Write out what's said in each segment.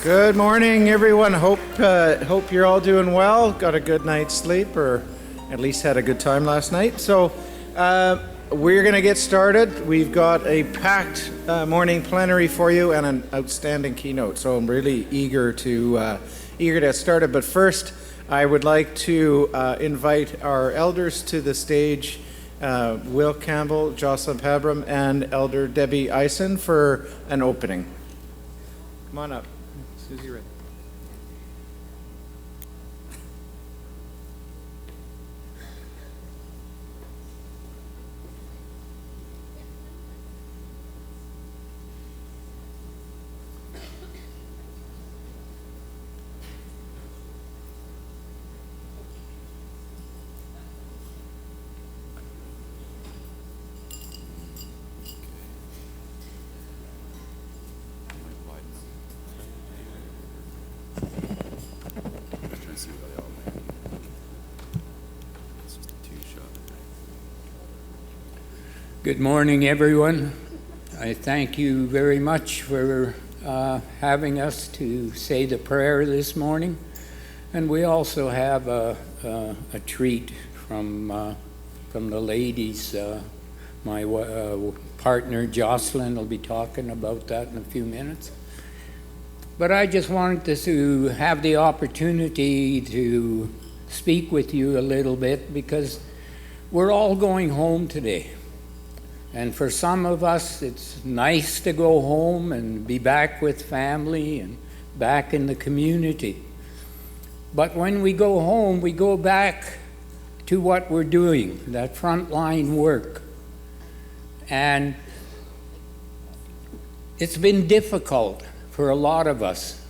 Good morning, everyone. Hope you're all doing well. Got a good night's sleep, or at least had a good time last night. So we're going to get started. We've got a packed morning plenary for you and an outstanding keynote. So I'm really eager to get started. But first, I would like to invite our elders to the stage. Will Campbell, Jocelyn Pabram, and Elder Debbie Eisen for an opening. Come on up. Susie Red. Good morning, everyone. I thank you very much for having us to say the prayer this morning. And we also have a treat from the ladies. My partner, Jocelyn, will be talking about that in a few minutes. But I just wanted to have the opportunity to speak with you a little bit because we're all going home today. And for some of us, it's nice to go home and be back with family and back in the community. But when we go home, we go back to what we're doing, that frontline work. And it's been difficult for a lot of us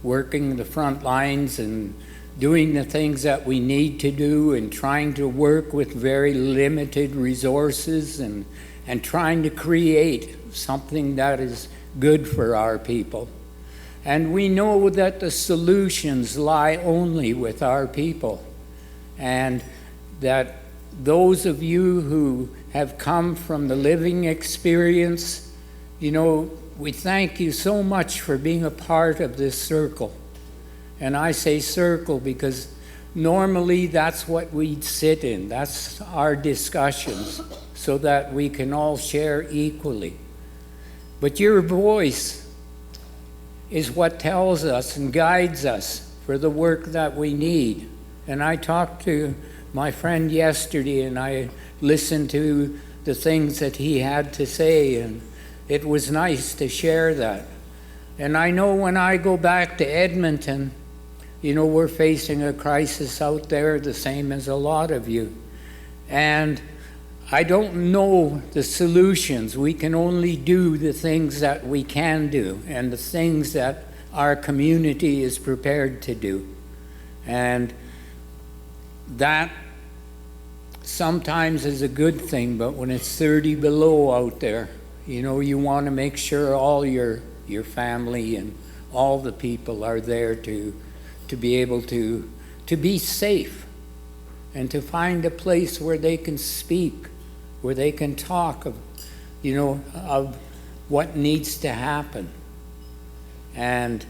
working the front lines and doing the things that we need to do and trying to work with very limited resources and trying to create something that is good for our people. And we know that the solutions lie only with our people. And that those of you who have come from the living experience, you know, we thank you so much for being a part of this circle. And I say circle because normally that's what we sit in. That's our discussions, so that we can all share equally. But your voice is what tells us and guides us for the work that we need. And I talked to my friend yesterday, and I listened to the things that he had to say, and it was nice to share that. And I know when I go back to Edmonton, you know, we're facing a crisis out there, the same as a lot of you. And I don't know the solutions. We can only do the things that we can do and the things that our community is prepared to do. And that sometimes is a good thing, but when it's 30 below out there, you know, you want to make sure all your family and all the people are there to be able to be safe and to find a place where they can speak, where they can talk of, you know, of what needs to happen. And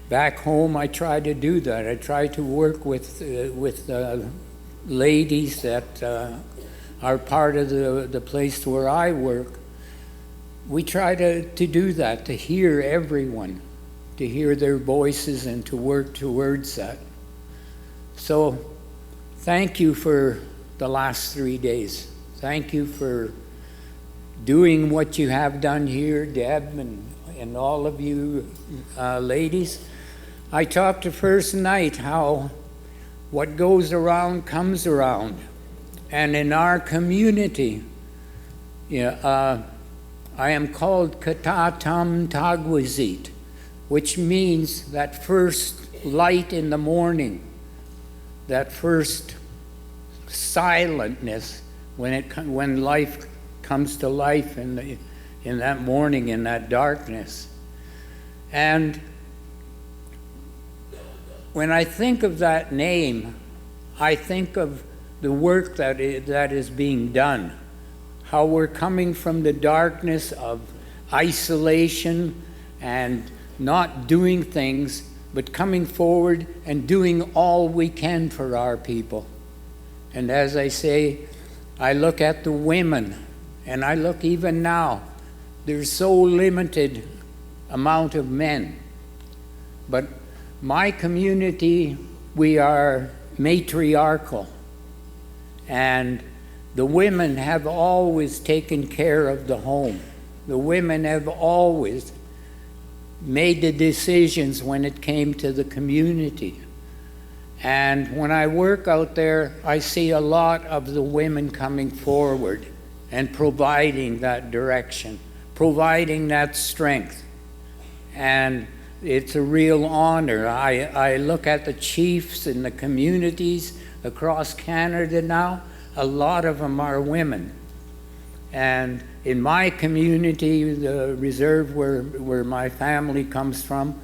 back home, I try to do that. I try to work with ladies that are part of the place where I work. We try to do that, to hear everyone, to hear their voices and to work towards that. So thank you for the last 3 days. Thank you for doing what you have done here, Deb, and all of you ladies. I talked the first night how what goes around comes around. And in our community, I am called Katatam Tagwizit, which means that first light in the morning, that first silentness when life comes to life in that morning, in that darkness. And when I think of that name, I think of the work that is being done, how we're coming from the darkness of isolation and not doing things, but coming forward and doing all we can for our people. And as I say, I look at the women, and I look even now, there's so limited amount of men. But my community, we are matriarchal, and the women have always taken care of the home. The women have always made the decisions when it came to the community. And when I work out there, I see a lot of the women coming forward and providing that direction, providing that strength. And it's a real honor. I look at the chiefs in the communities across Canada now, a lot of them are women. And in my community, the reserve where my family comes from,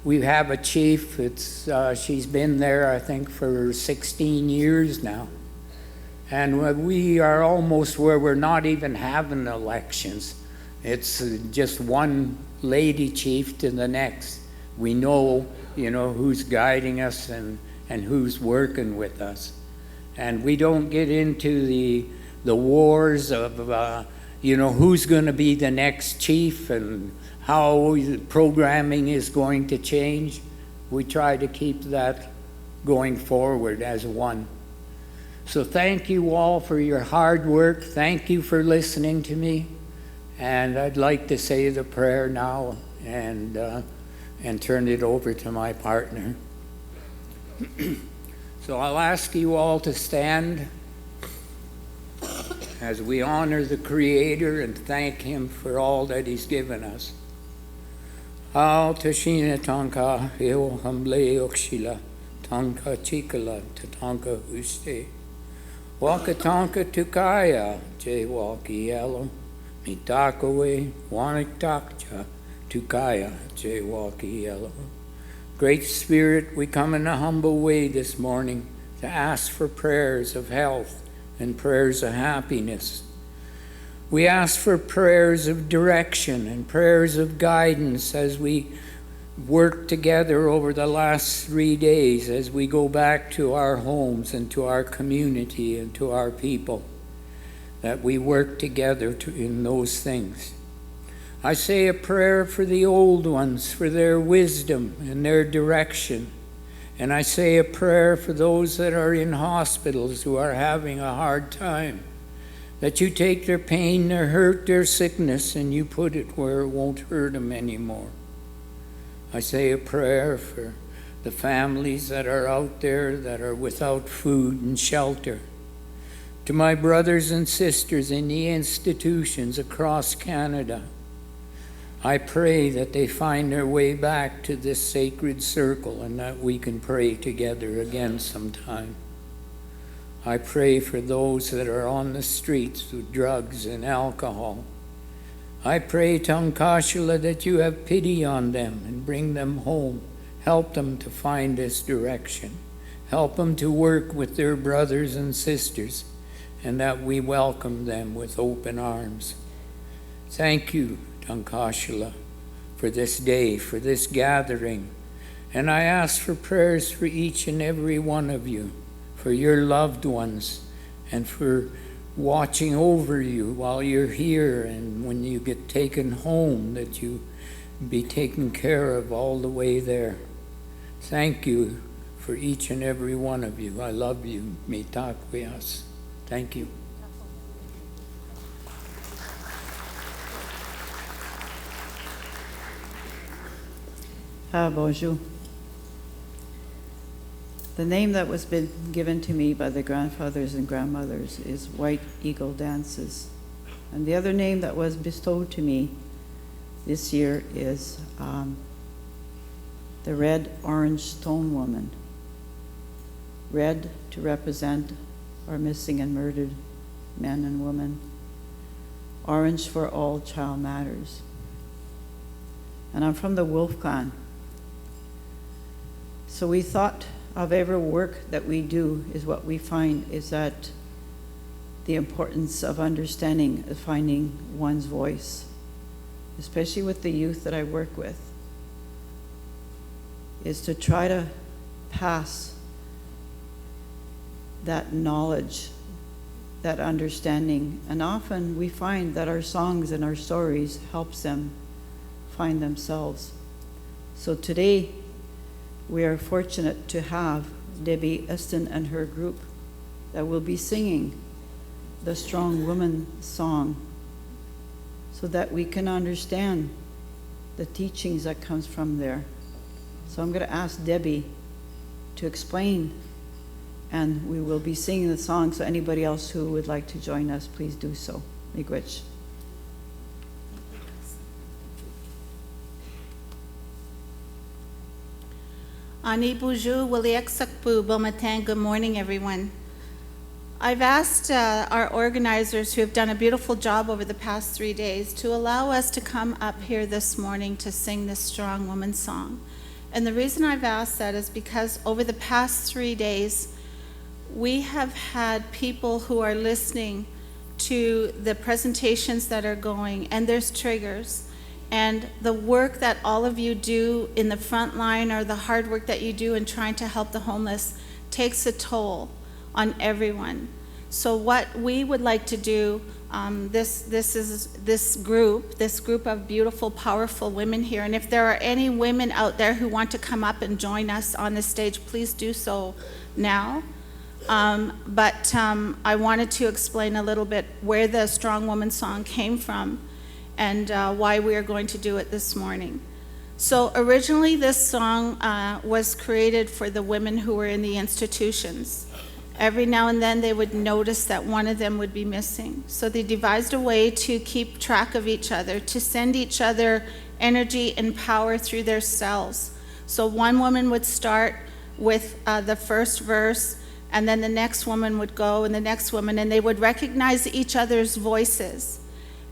we have a chief. She's been there, I think, for 16 years now. And we are almost where we're not even having elections. It's just one lady chief to the next. We know, who's guiding us and who's working with us. And we don't get into the wars of, who's going to be the next chief and how the programming is going to change. We try to keep that going forward as one. So thank you all for your hard work. Thank you for listening to me. And I'd like to say the prayer now and turn it over to my partner. So I'll ask you all to stand as we honor the Creator and thank Him for all that He's given us. Al tashina tanka heo hamble okshila tanka chikala tatanka uste wakatanka tukaya je waki yellow mitakawe waniktakcha tukaya je waki yellow. Great Spirit, we come in a humble way this morning to ask for prayers of health and prayers of happiness. We ask for prayers of direction and prayers of guidance as we work together over the last 3 days, as we go back to our homes and to our community and to our people, that we work together in those things. I say a prayer for the old ones, for their wisdom and their direction. And I say a prayer for those that are in hospitals who are having a hard time, that you take their pain, their hurt, their sickness, and you put it where it won't hurt them anymore. I say a prayer for the families that are out there that are without food and shelter. To my brothers and sisters in the institutions across Canada, I pray that they find their way back to this sacred circle and that we can pray together again sometime. I pray for those that are on the streets with drugs and alcohol. I pray, Tankashila, that you have pity on them and bring them home. Help them to find this direction. Help them to work with their brothers and sisters, and that we welcome them with open arms. Thank you, Tankashila, for this day, for this gathering. And I ask for prayers for each and every one of you, for your loved ones, and for watching over you while you're here, and when you get taken home, that you be taken care of all the way there. Thank you for each and every one of you. I love you. Mitakwias. Thank you. Bonjour. The name that was been given to me by the grandfathers and grandmothers is White Eagle Dances. And the other name that was bestowed to me this year is the Red Orange Stone Woman. Red to represent our missing and murdered men and women. Orange for all child matters. And I'm from the Wolf Clan. So we thought of every work that we do is what we find is that the importance of understanding, of finding one's voice, especially with the youth that I work with. is to try to pass that knowledge, that understanding. And often we find that our songs and our stories helps them find themselves. So today we are fortunate to have Debbie Eston and her group that will be singing the Strong Woman song so that we can understand the teachings that comes from there. So I'm going to ask Debbie to explain, and we will be singing the song, so anybody else who would like to join us, please do so. Miigwech. Ani Buju, Wiliaksakpu, Bomatan, good morning, everyone. I've asked our organizers, who have done a beautiful job over the past 3 days, to allow us to come up here this morning to sing this Strong Woman song. And the reason I've asked that is because over the past 3 days, we have had people who are listening to the presentations that are going, and there's triggers. And the work that all of you do in the front line, or the hard work that you do in trying to help the homeless, takes a toll on everyone. So what we would like to do, this group of beautiful, powerful women here, and if there are any women out there who want to come up and join us on the stage, please do so now. But I wanted to explain a little bit where the Strong Woman song came from and why we are going to do it this morning. So originally this song was created for the women who were in the institutions. Every now and then they would notice that one of them would be missing. So they devised a way to keep track of each other, to send each other energy and power through their cells. So one woman would start with the first verse, and then the next woman would go, and the next woman, and they would recognize each other's voices.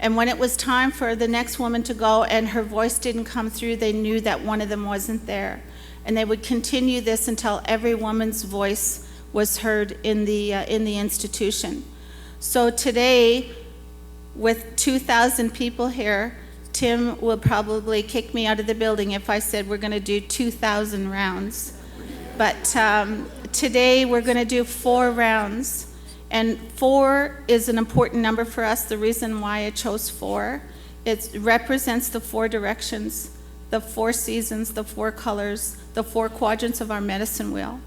And when it was time for the next woman to go and her voice didn't come through, they knew that one of them wasn't there. And they would continue this until every woman's voice was heard in the institution. So today, with 2,000 people here, Tim will probably kick me out of the building if I said we're going to do 2,000 rounds. But today we're going to do 4 rounds. And 4 is an important number for us. The reason why I chose 4, it represents the 4 directions, the 4 seasons, the 4 colors, the 4 quadrants of our medicine wheel.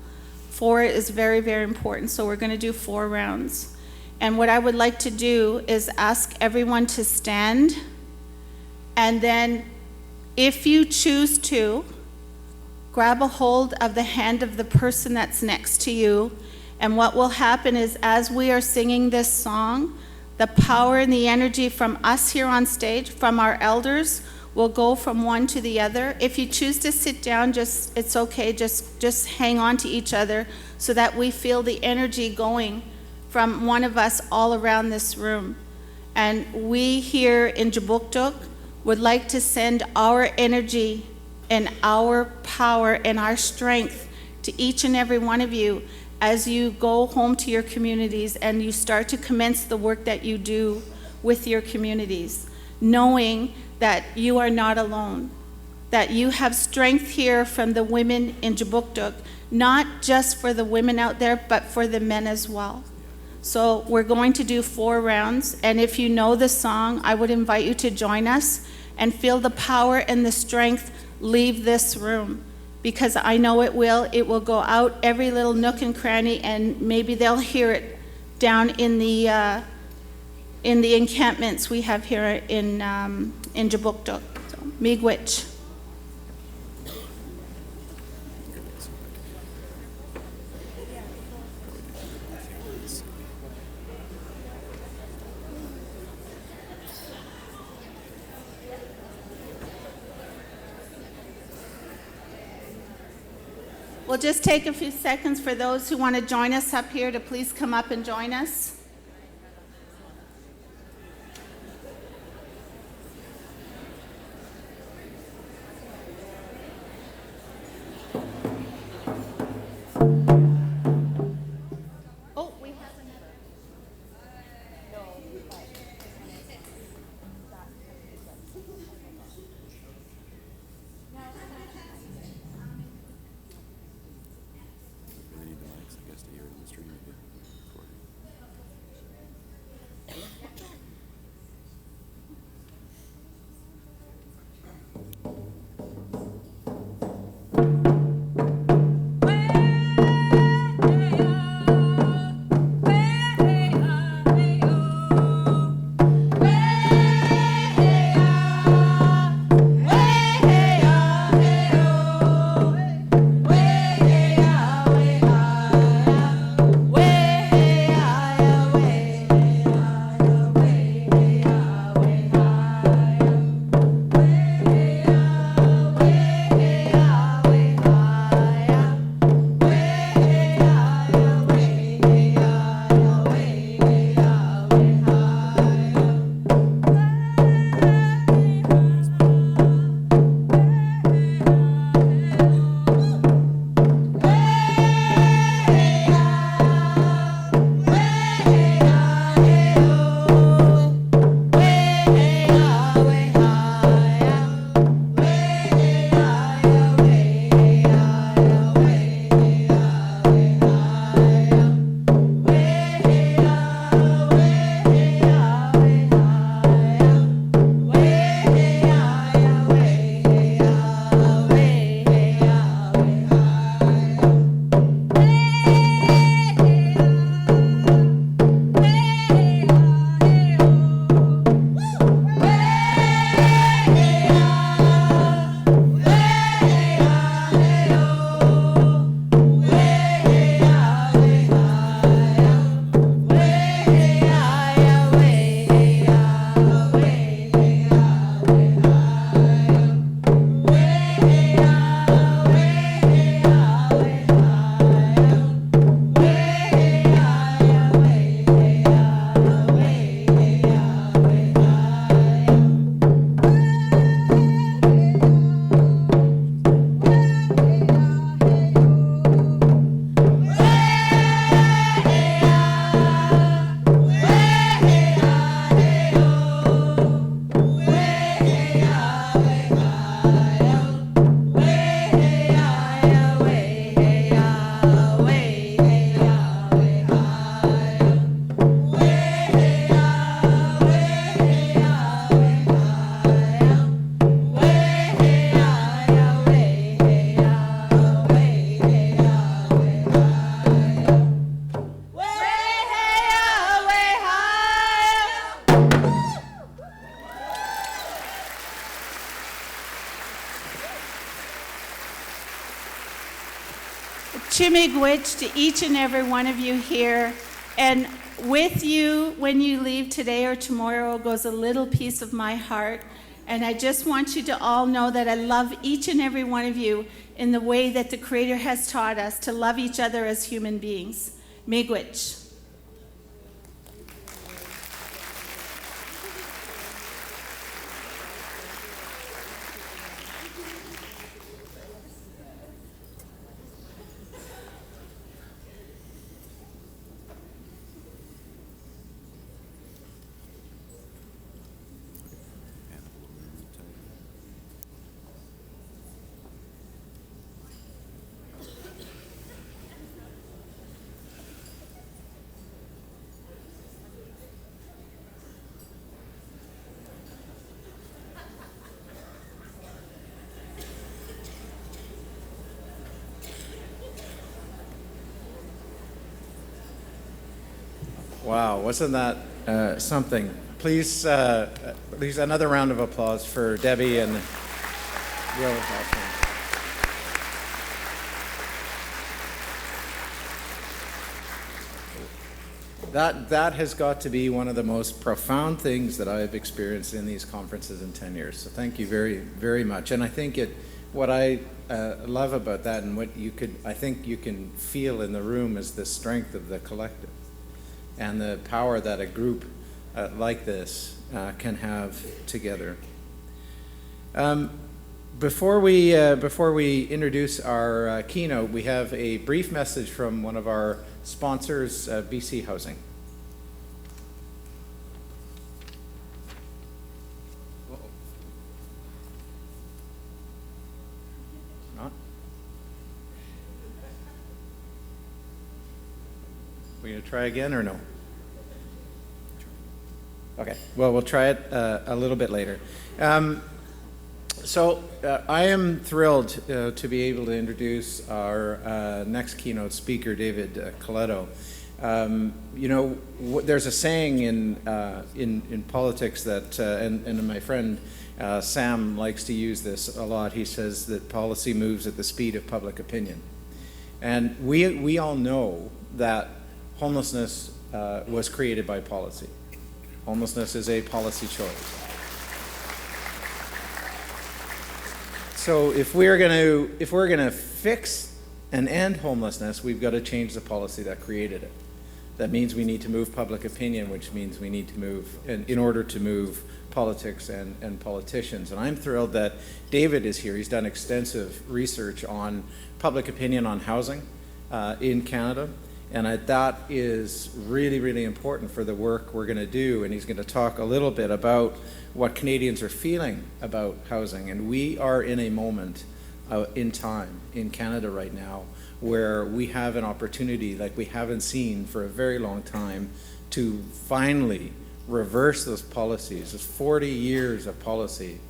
4 is very, very important, so we're going to do 4 rounds. And what I would like to do is ask everyone to stand, and then if you choose to, grab a hold of the hand of the person that's next to you. And what will happen is, as we are singing this song, the power and the energy from us here on stage, from our elders, will go from one to the other. If you choose to sit down, it's okay, just hang on to each other so that we feel the energy going from one of us all around this room. And we here in Jabuktuk would like to send our energy and our power and our strength to each and every one of you as you go home to your communities and you start to commence the work that you do with your communities, knowing that you are not alone, that you have strength here from the women in Jabuktuk, not just for the women out there, but for the men as well. So we're going to do 4 rounds, and if you know the song, I would invite you to join us and feel the power and the strength leave this room, because I know it will go out every little nook and cranny, and maybe they'll hear it down in the encampments we have here in Jabuktuk. So, Miigwech. We'll just take a few seconds for those who want to join us up here to please come up and join us. Oh, we have another. Chimigwich to each and every one of you here. And with you, when you leave today or tomorrow, goes a little piece of my heart. And I just want you to all know that I love each and every one of you in the way that the Creator has taught us to love each other as human beings. Miigwech. Wow, wasn't that something? Please another round of applause for Debbie and Will. That has got to be one of the most profound things that I've experienced in these conferences in 10 years. So thank you very, very much. And I think what I love about that and what I think you can feel in the room is the strength of the collective and the power that a group like this can have together. Before we introduce our keynote, we have a brief message from one of our sponsors, BC Housing. Not? We gonna try again or no? Okay, well, we'll try it a little bit later. So I am thrilled to be able to introduce our next keynote speaker, David Coletto. You know, there's a saying in politics that, and my friend Sam likes to use this a lot. He says that policy moves at the speed of public opinion. And we all know that homelessness was created by policy. Homelessness is a policy choice. So if we're gonna fix and end homelessness, we've got to change the policy that created it. That means we need to move public opinion, which means we need to move in order to move politics and politicians. And I'm thrilled that David is here. He's done extensive research on public opinion on housing in Canada. And that is really, really important for the work we're going to do. And he's going to talk a little bit about what Canadians are feeling about housing. And we are in a moment in time in Canada right now where we have an opportunity like we haven't seen for a very long time to finally reverse those policies. It's 40 years of policy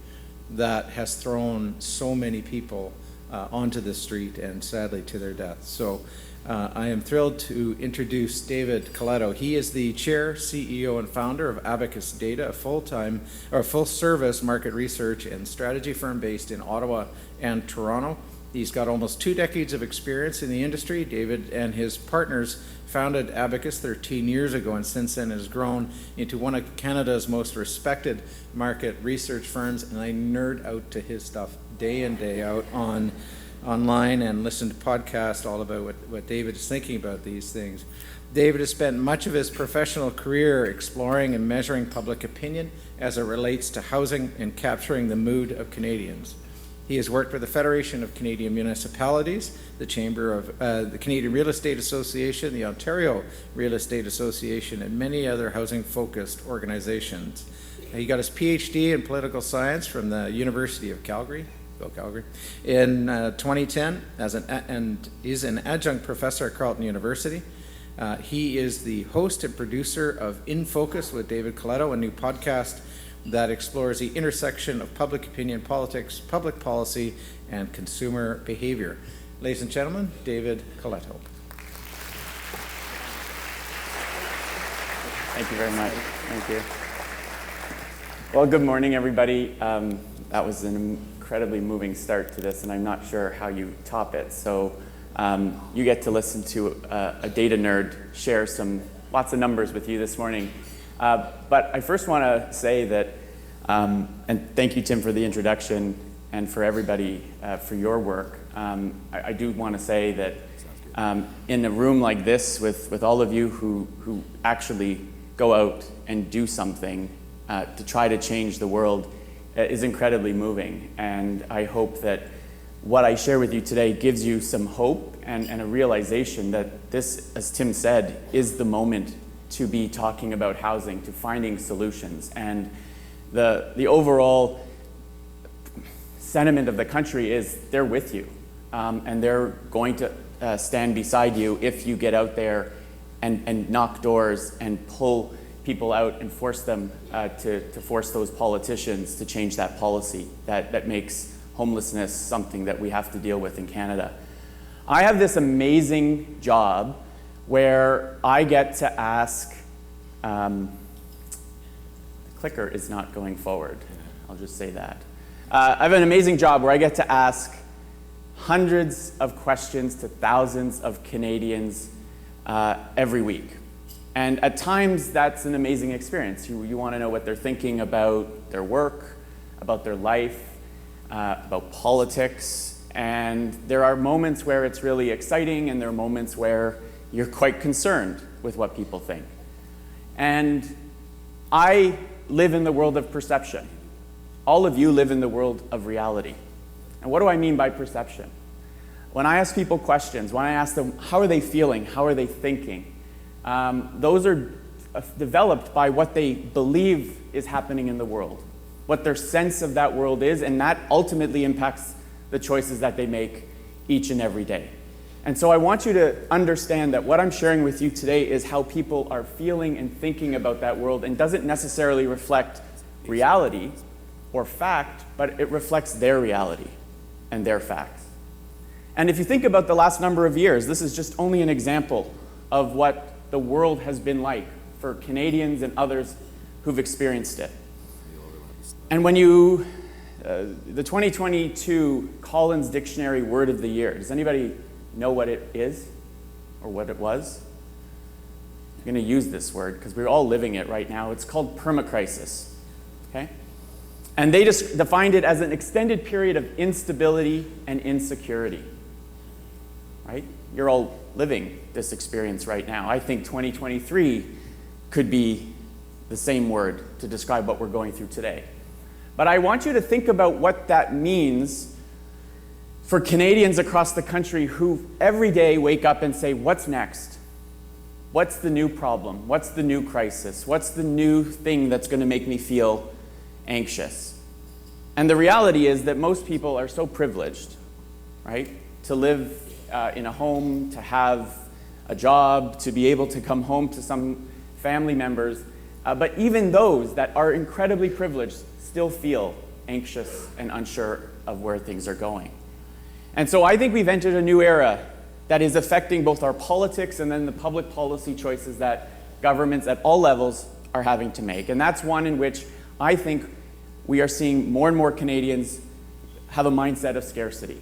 that has thrown so many people onto the street and sadly to their deaths. So I am thrilled to introduce David Coletto. He is the chair, CEO, and founder of Abacus Data, a full-service market research and strategy firm based in Ottawa and Toronto. He's got almost 2 decades of experience in the industry. David and his partners founded Abacus 13 years ago, and since then has grown into one of Canada's most respected market research firms. And I nerd out to his stuff day in, day out online and listen to podcasts all about what David is thinking about these things. David has spent much of his professional career exploring and measuring public opinion as it relates to housing and capturing the mood of Canadians. He has worked with the Federation of Canadian Municipalities, the Chamber of the Canadian Real Estate Association, the Ontario Real Estate Association, and many other housing-focused organizations. He got his PhD in political science from the University of Calgary in 2010 and is an adjunct professor at Carleton University. He is the host and producer of inFocus with David Coletto, a new podcast that explores the intersection of public opinion, politics, public policy, and consumer behavior. Ladies and gentlemen, David Coletto. Thank you very much. Thank you. Well, good morning, everybody. That was an incredibly moving start to this, and I'm not sure how you top it. So you get to listen to a data nerd share lots of numbers with you this morning. But I first want to say that, and thank you, Tim, for the introduction, and for everybody for your work. I do want to say that in a room like this, with all of you who actually go out and do something to try to change the world, is incredibly moving. And I hope that what I share with you today gives you some hope and a realization that this, as Tim said, is the moment to be talking about housing, to finding solutions. And the overall sentiment of the country is they're with you, and they're going to stand beside you if you get out there and knock doors and pull people out and force them to force those politicians to change that policy that makes homelessness something that we have to deal with in Canada. I have this amazing job where I get to ask, the clicker is not going forward, I'll just say that. I have an amazing job where I get to ask hundreds of questions to thousands of Canadians every week. And at times, that's an amazing experience. You want to know what they're thinking about their work, about their life, about politics. And there are moments where it's really exciting, and there are moments where you're quite concerned with what people think. And I live in the world of perception. All of you live in the world of reality. And what do I mean by perception? When I ask people questions, when I ask them, how are they feeling? How are they thinking? Those are developed by what they believe is happening in the world, what their sense of that world is, and that ultimately impacts the choices that they make each and every day. And so I want you to understand that what I'm sharing with you today is how people are feeling and thinking about that world, and doesn't necessarily reflect reality or fact, but it reflects their reality and their facts. And if you think about the last number of years, this is just only an example of what the world has been like for Canadians and others who've experienced it. And when the 2022 Collins Dictionary Word of the Year, does anybody know what it is or what it was? I'm going to use this word because we're all living it right now. It's called permacrisis. Okay? And they just defined it as an extended period of instability and insecurity. Right? You're all living this experience right now. I think 2023 could be the same word to describe what we're going through today. But I want you to think about what that means for Canadians across the country who every day wake up and say, what's next? What's the new problem? What's the new crisis? What's the new thing that's going to make me feel anxious? And the reality is that most people are so privileged, right, to live in a home, to have a job, to be able to come home to some family members. But even those that are incredibly privileged still feel anxious and unsure of where things are going. And so I think we've entered a new era that is affecting both our politics and then the public policy choices that governments at all levels are having to make. And that's one in which I think we are seeing more and more Canadians have a mindset of scarcity.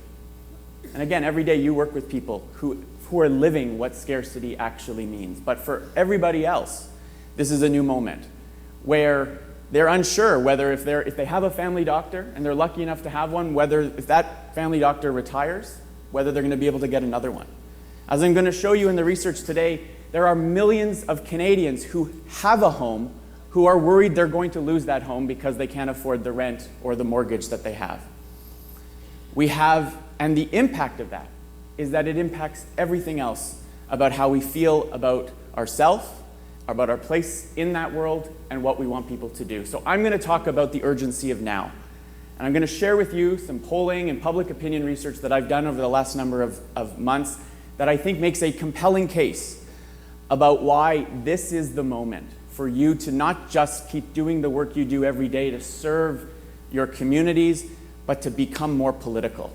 And again, every day you work with people who are living what scarcity actually means. But for everybody else, this is a new moment where they're unsure whether if they have a family doctor and they're lucky enough to have one, whether if that family doctor retires, whether they're going to be able to get another one. As I'm going to show you in the research today, there are millions of Canadians who have a home who are worried they're going to lose that home because they can't afford the rent or the mortgage that they have. And the impact of that is that it impacts everything else about how we feel about ourselves, about our place in that world, and what we want people to do. So I'm going to talk about the urgency of now. And I'm going to share with you some polling and public opinion research that I've done over the last number of months that I think makes a compelling case about why this is the moment for you to not just keep doing the work you do every day to serve your communities, but to become more political,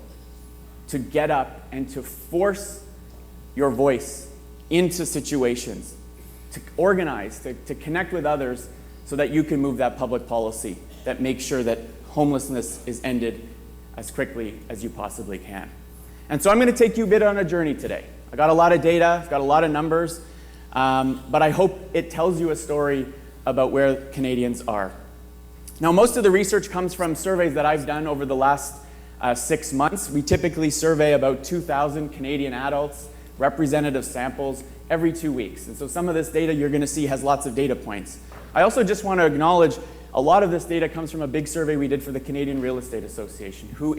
to get up and to force your voice into situations, to organize, to connect with others so that you can move that public policy that makes sure that homelessness is ended as quickly as you possibly can. And so I'm going to take you a bit on a journey today. I got a lot of data, I've got a lot of numbers, but I hope it tells you a story about where Canadians are. Now, most of the research comes from surveys that I've done over the last 6 months. We typically survey about 2,000 Canadian adults, representative samples, every 2 weeks. And so some of this data you're going to see has lots of data points. I also just want to acknowledge a lot of this data comes from a big survey we did for the Canadian Real Estate Association, who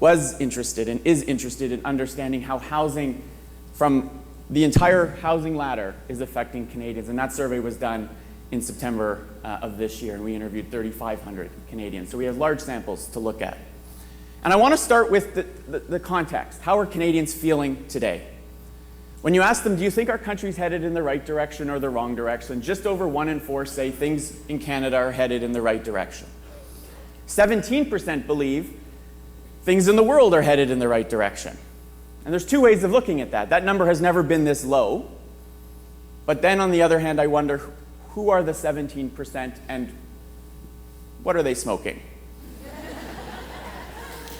was interested and is interested in understanding how housing from the entire housing ladder is affecting Canadians. And that survey was done in September of this year, and we interviewed 3,500 Canadians. So we have large samples to look at. And I want to start with the context. How are Canadians feeling today? When you ask them, do you think our country's headed in the right direction or the wrong direction? Just over 1 in 4 say things in Canada are headed in the right direction. 17% believe things in the world are headed in the right direction. And there's 2 ways of looking at that. That number has never been this low. But then on the other hand, I wonder, who are the 17% and what are they smoking?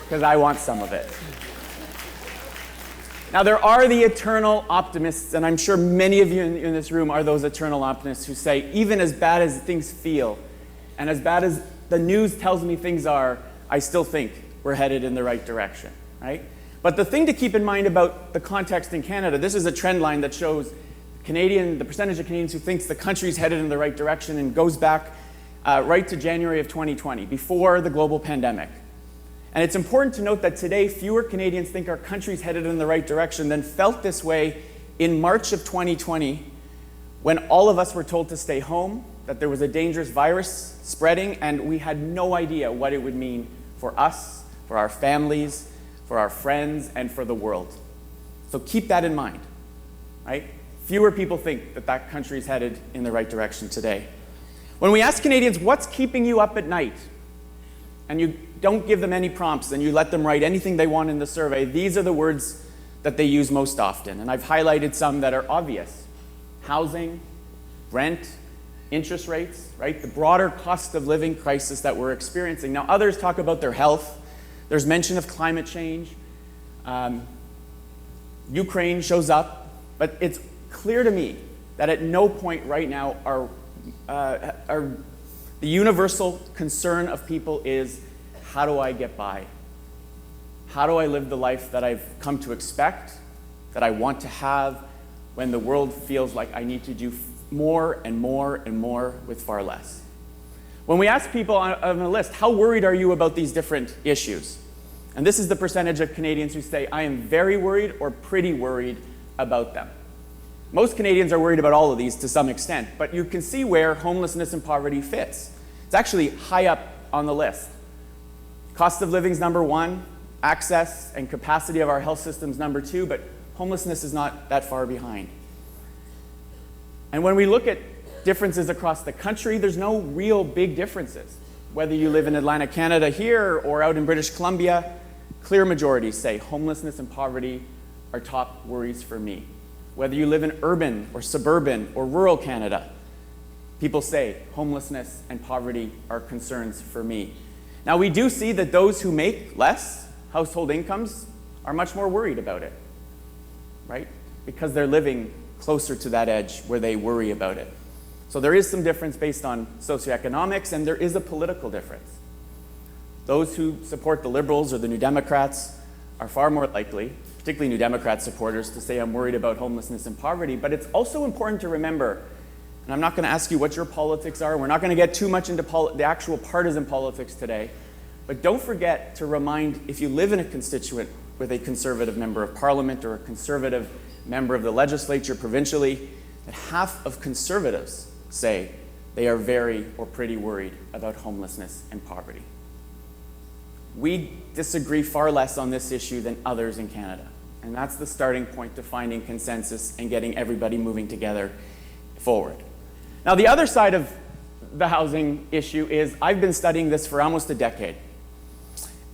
Because I want some of it. Now, there are the eternal optimists, and I'm sure many of you in this room are those eternal optimists who say, even as bad as things feel, and as bad as the news tells me things are, I still think we're headed in the right direction, right? But the thing to keep in mind about the context in Canada, this is a trend line that shows the percentage of Canadians who thinks the country's headed in the right direction, and goes back right to January of 2020, before the global pandemic. And it's important to note that today, fewer Canadians think our country's headed in the right direction than felt this way in March of 2020, when all of us were told to stay home, that there was a dangerous virus spreading, and we had no idea what it would mean for us, for our families, for our friends, and for the world. So keep that in mind, right? Fewer people think that that country's headed in the right direction today. When we ask Canadians, what's keeping you up at night? And you don't give them any prompts and you let them write anything they want in the survey, these are the words that they use most often. And I've highlighted some that are obvious. Housing, rent, interest rates, right? The broader cost of living crisis that we're experiencing. Now, others talk about their health. There's mention of climate change. Ukraine shows up. But it's clear to me that at no point right now are the universal concern of people is, how do I get by? How do I live the life that I've come to expect, that I want to have, when the world feels like I need to do more and more and more with far less? When we ask people on a list, how worried are you about these different issues? And this is the percentage of Canadians who say, I am very worried or pretty worried about them. Most Canadians are worried about all of these to some extent, but you can see where homelessness and poverty fits. It's actually high up on the list. Cost of living is number 1, access and capacity of our health system is number 2, but homelessness is not that far behind. And when we look at differences across the country, there's no real big differences. Whether you live in Atlantic Canada here or out in British Columbia, clear majorities say homelessness and poverty are top worries for me. Whether you live in urban or suburban or rural Canada, people say homelessness and poverty are concerns for me. Now, we do see that those who make less household incomes are much more worried about it, right? Because they're living closer to that edge where they worry about it. So there is some difference based on socioeconomics, and there is a political difference. Those who support the Liberals or the New Democrats are far more likely, particularly New Democrat supporters, to say I'm worried about homelessness and poverty. But it's also important to remember, and I'm not going to ask you what your politics are. We're not going to get too much into the actual partisan politics today. But don't forget to remind, if you live in a constituent with a Conservative member of Parliament or a Conservative member of the legislature provincially, that half of Conservatives say they are very or pretty worried about homelessness and poverty. We disagree far less on this issue than others in Canada. And that's the starting point to finding consensus and getting everybody moving together forward. Now, the other side of the housing issue is, I've been studying this for almost a decade.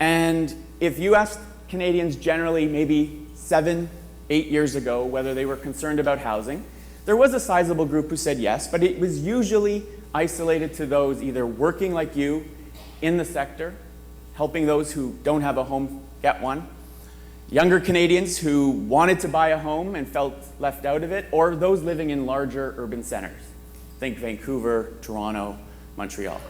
And if you ask Canadians generally, maybe 7, 8 years ago, whether they were concerned about housing, there was a sizable group who said yes, but it was usually isolated to those either working like you in the sector, helping those who don't have a home get one. Younger Canadians who wanted to buy a home and felt left out of it, or those living in larger urban centers. Think Vancouver, Toronto, Montreal.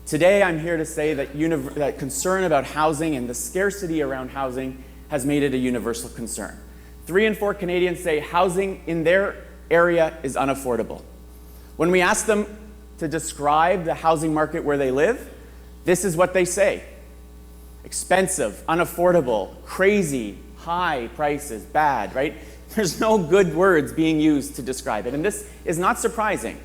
Today, I'm here to say that concern about housing and the scarcity around housing has made it a universal concern. 3 in 4 Canadians say housing in their area is unaffordable. When we ask them to describe the housing market where they live, this is what they say. Expensive, unaffordable, crazy, high prices, bad, right? There's no good words being used to describe it. And this is not surprising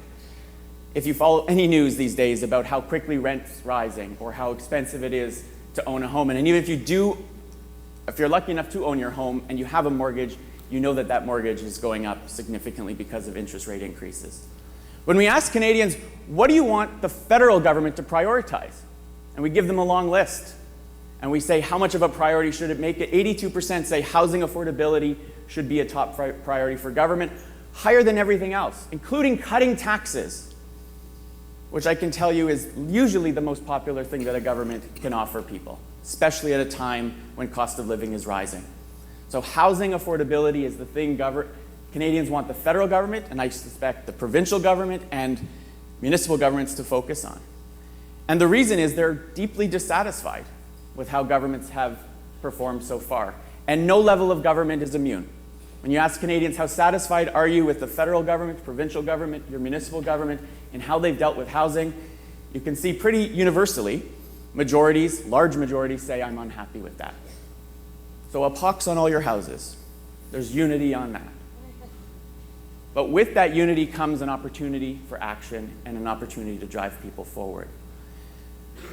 if you follow any news these days about how quickly rent's rising or how expensive it is to own a home. And even if you're lucky enough to own your home and you have a mortgage, you know that that mortgage is going up significantly because of interest rate increases. When we ask Canadians, what do you want the federal government to prioritize? And we give them a long list. And we say, how much of a priority should it make it? 82% say housing affordability should be a top priority for government, higher than everything else, including cutting taxes, which I can tell you is usually the most popular thing that a government can offer people, especially at a time when cost of living is rising. So housing affordability is the thing Canadians want the federal government, and I suspect the provincial government and municipal governments to focus on. And the reason is they're deeply dissatisfied with how governments have performed so far. And no level of government is immune. When you ask Canadians, how satisfied are you with the federal government, provincial government, your municipal government, and how they've dealt with housing, you can see pretty universally, large majorities say, I'm unhappy with that. So a pox on all your houses. There's unity on that. But with that unity comes an opportunity for action and an opportunity to drive people forward.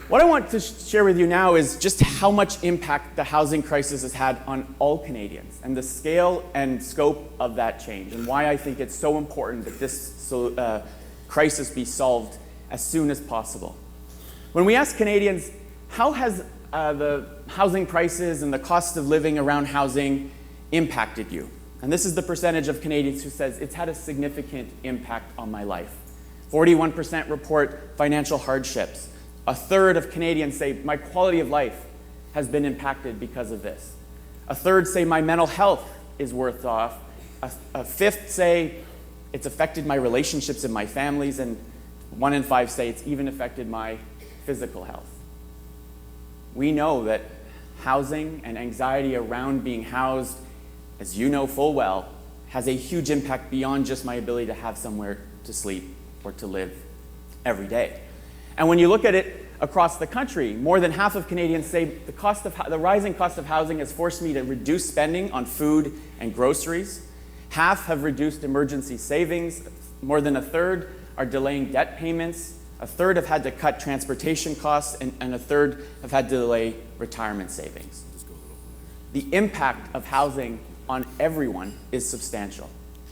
What I want to share with you now is just how much impact the housing crisis has had on all Canadians and the scale and scope of that change, and why I think it's so important that this crisis be solved as soon as possible. When we ask Canadians, how has the housing prices and the cost of living around housing impacted you? And this is the percentage of Canadians who says it's had a significant impact on my life. 41% report financial hardships. A third of Canadians say my quality of life has been impacted because of this. A third say my mental health is worse off. A fifth say it's affected my relationships and my families, and 1 in 5 say it's even affected my physical health. We know that housing and anxiety around being housed, as you know full well, has a huge impact beyond just my ability to have somewhere to sleep or to live every day. And when you look at it across the country, more than half of Canadians say the rising cost of housing has forced me to reduce spending on food and groceries. Half have reduced emergency savings. More than a third are delaying debt payments. A third have had to cut transportation costs, and a third have had to delay retirement savings. The impact of housing on everyone is substantial,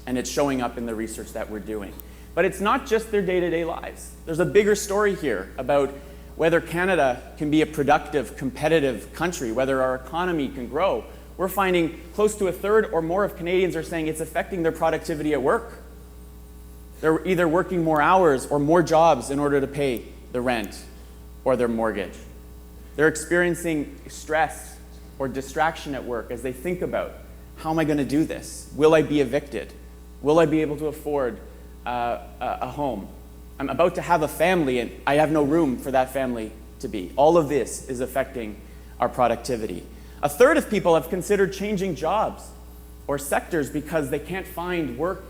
and it's showing up in the research that we're doing. But it's not just their day-to-day lives. There's a bigger story here about whether Canada can be a productive, competitive country, whether our economy can grow. We're finding close to a third or more of Canadians are saying it's affecting their productivity at work. They're either working more hours or more jobs in order to pay the rent or their mortgage. They're experiencing stress or distraction at work as they think about, how am I going to do this? Will I be evicted? Will I be able to afford a home? I'm about to have a family and I have no room for that family to be. All of this is affecting our productivity. A third of people have considered changing jobs or sectors because they can't find work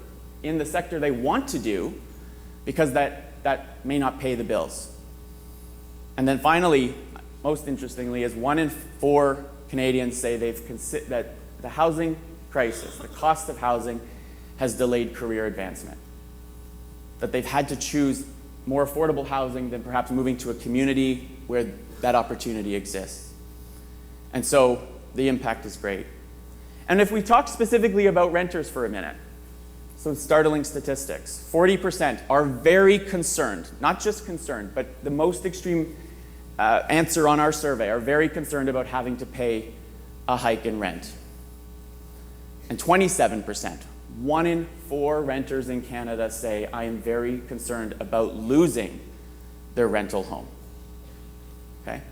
in the sector they want to do because that may not pay the bills. And then finally, most interestingly, is 1 in 4 Canadians say that the housing crisis, the cost of housing, has delayed career advancement. That they've had to choose more affordable housing than perhaps moving to a community where that opportunity exists. And so the impact is great. And if we talk specifically about renters for a minute, some startling statistics. 40% are very concerned, not just concerned, but the most extreme answer on our survey are very concerned about having to pay a hike in rent. And 27%, 1 in 4 renters in Canada say, I am very concerned about losing their rental home. Okay?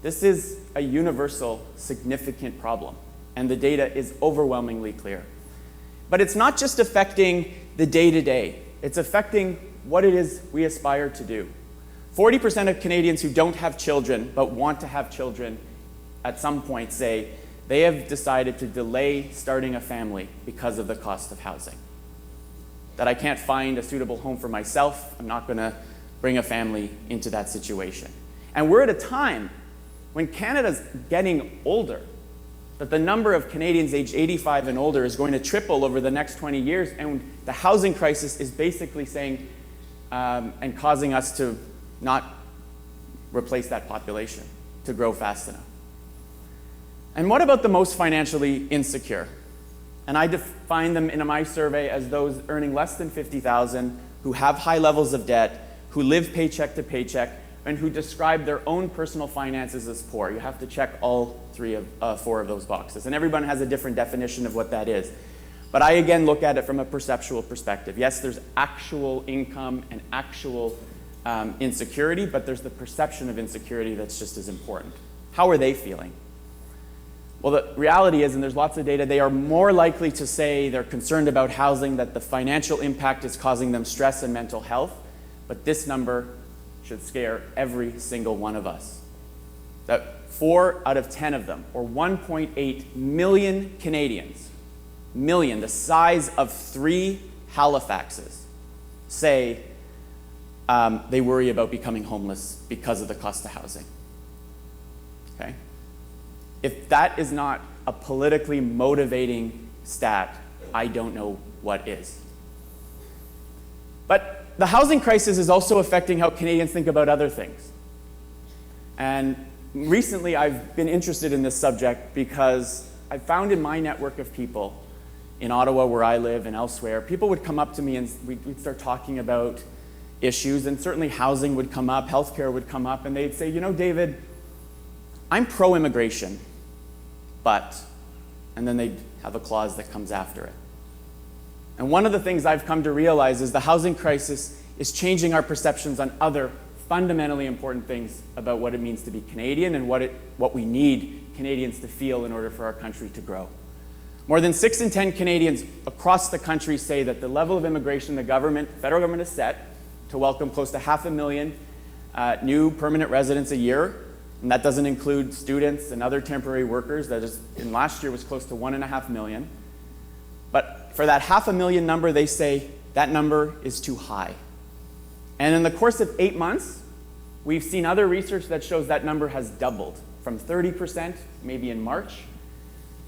This is a universal, significant problem and the data is overwhelmingly clear. But it's not just affecting the day-to-day. It's affecting what it is we aspire to do. 40% of Canadians who don't have children but want to have children at some point say they have decided to delay starting a family because of the cost of housing. That I can't find a suitable home for myself, I'm not going to bring a family into that situation. And we're at a time when Canada's getting older, that the number of Canadians aged 85 and older is going to triple over the next 20 years, and the housing crisis is basically saying and causing us to not replace that population, to grow fast enough. And what about the most financially insecure? And I define them in my survey as those earning less than $50,000, who have high levels of debt, who live paycheck to paycheck, and who describe their own personal finances as poor. You have to check all four of those boxes. And everyone has a different definition of what that is. But I, again, look at it from a perceptual perspective. Yes, there's actual income and actual insecurity, but there's the perception of insecurity that's just as important. How are they feeling? Well, the reality is, and there's lots of data, they are more likely to say they're concerned about housing, that the financial impact is causing them stress and mental health. But this number should scare every single one of us. That 4 out of 10 of them, or 1.8 million Canadians, the size of 3 Halifaxes, say they worry about becoming homeless because of the cost of housing. Okay? If that is not a politically motivating stat, I don't know what is. But the housing crisis is also affecting how Canadians think about other things. And recently I've been interested in this subject because I found in my network of people in Ottawa, where I live, and elsewhere, people would come up to me and we'd start talking about issues, and certainly housing would come up, healthcare would come up, and they'd say, you know, David, I'm pro-immigration, but, and then they'd have a clause that comes after it. And one of the things I've come to realize is the housing crisis is changing our perceptions on other fundamentally important things about what it means to be Canadian and what we need Canadians to feel in order for our country to grow. More than 6 in 10 Canadians across the country say that the level of immigration the federal government has set to welcome close to 500,000 new permanent residents a year, and that doesn't include students and other temporary workers, that is, in last year was close to 1.5 million. But for that 500,000 number, they say that number is too high. And in the course of 8 months, we've seen other research that shows that number has doubled from 30%, maybe in March,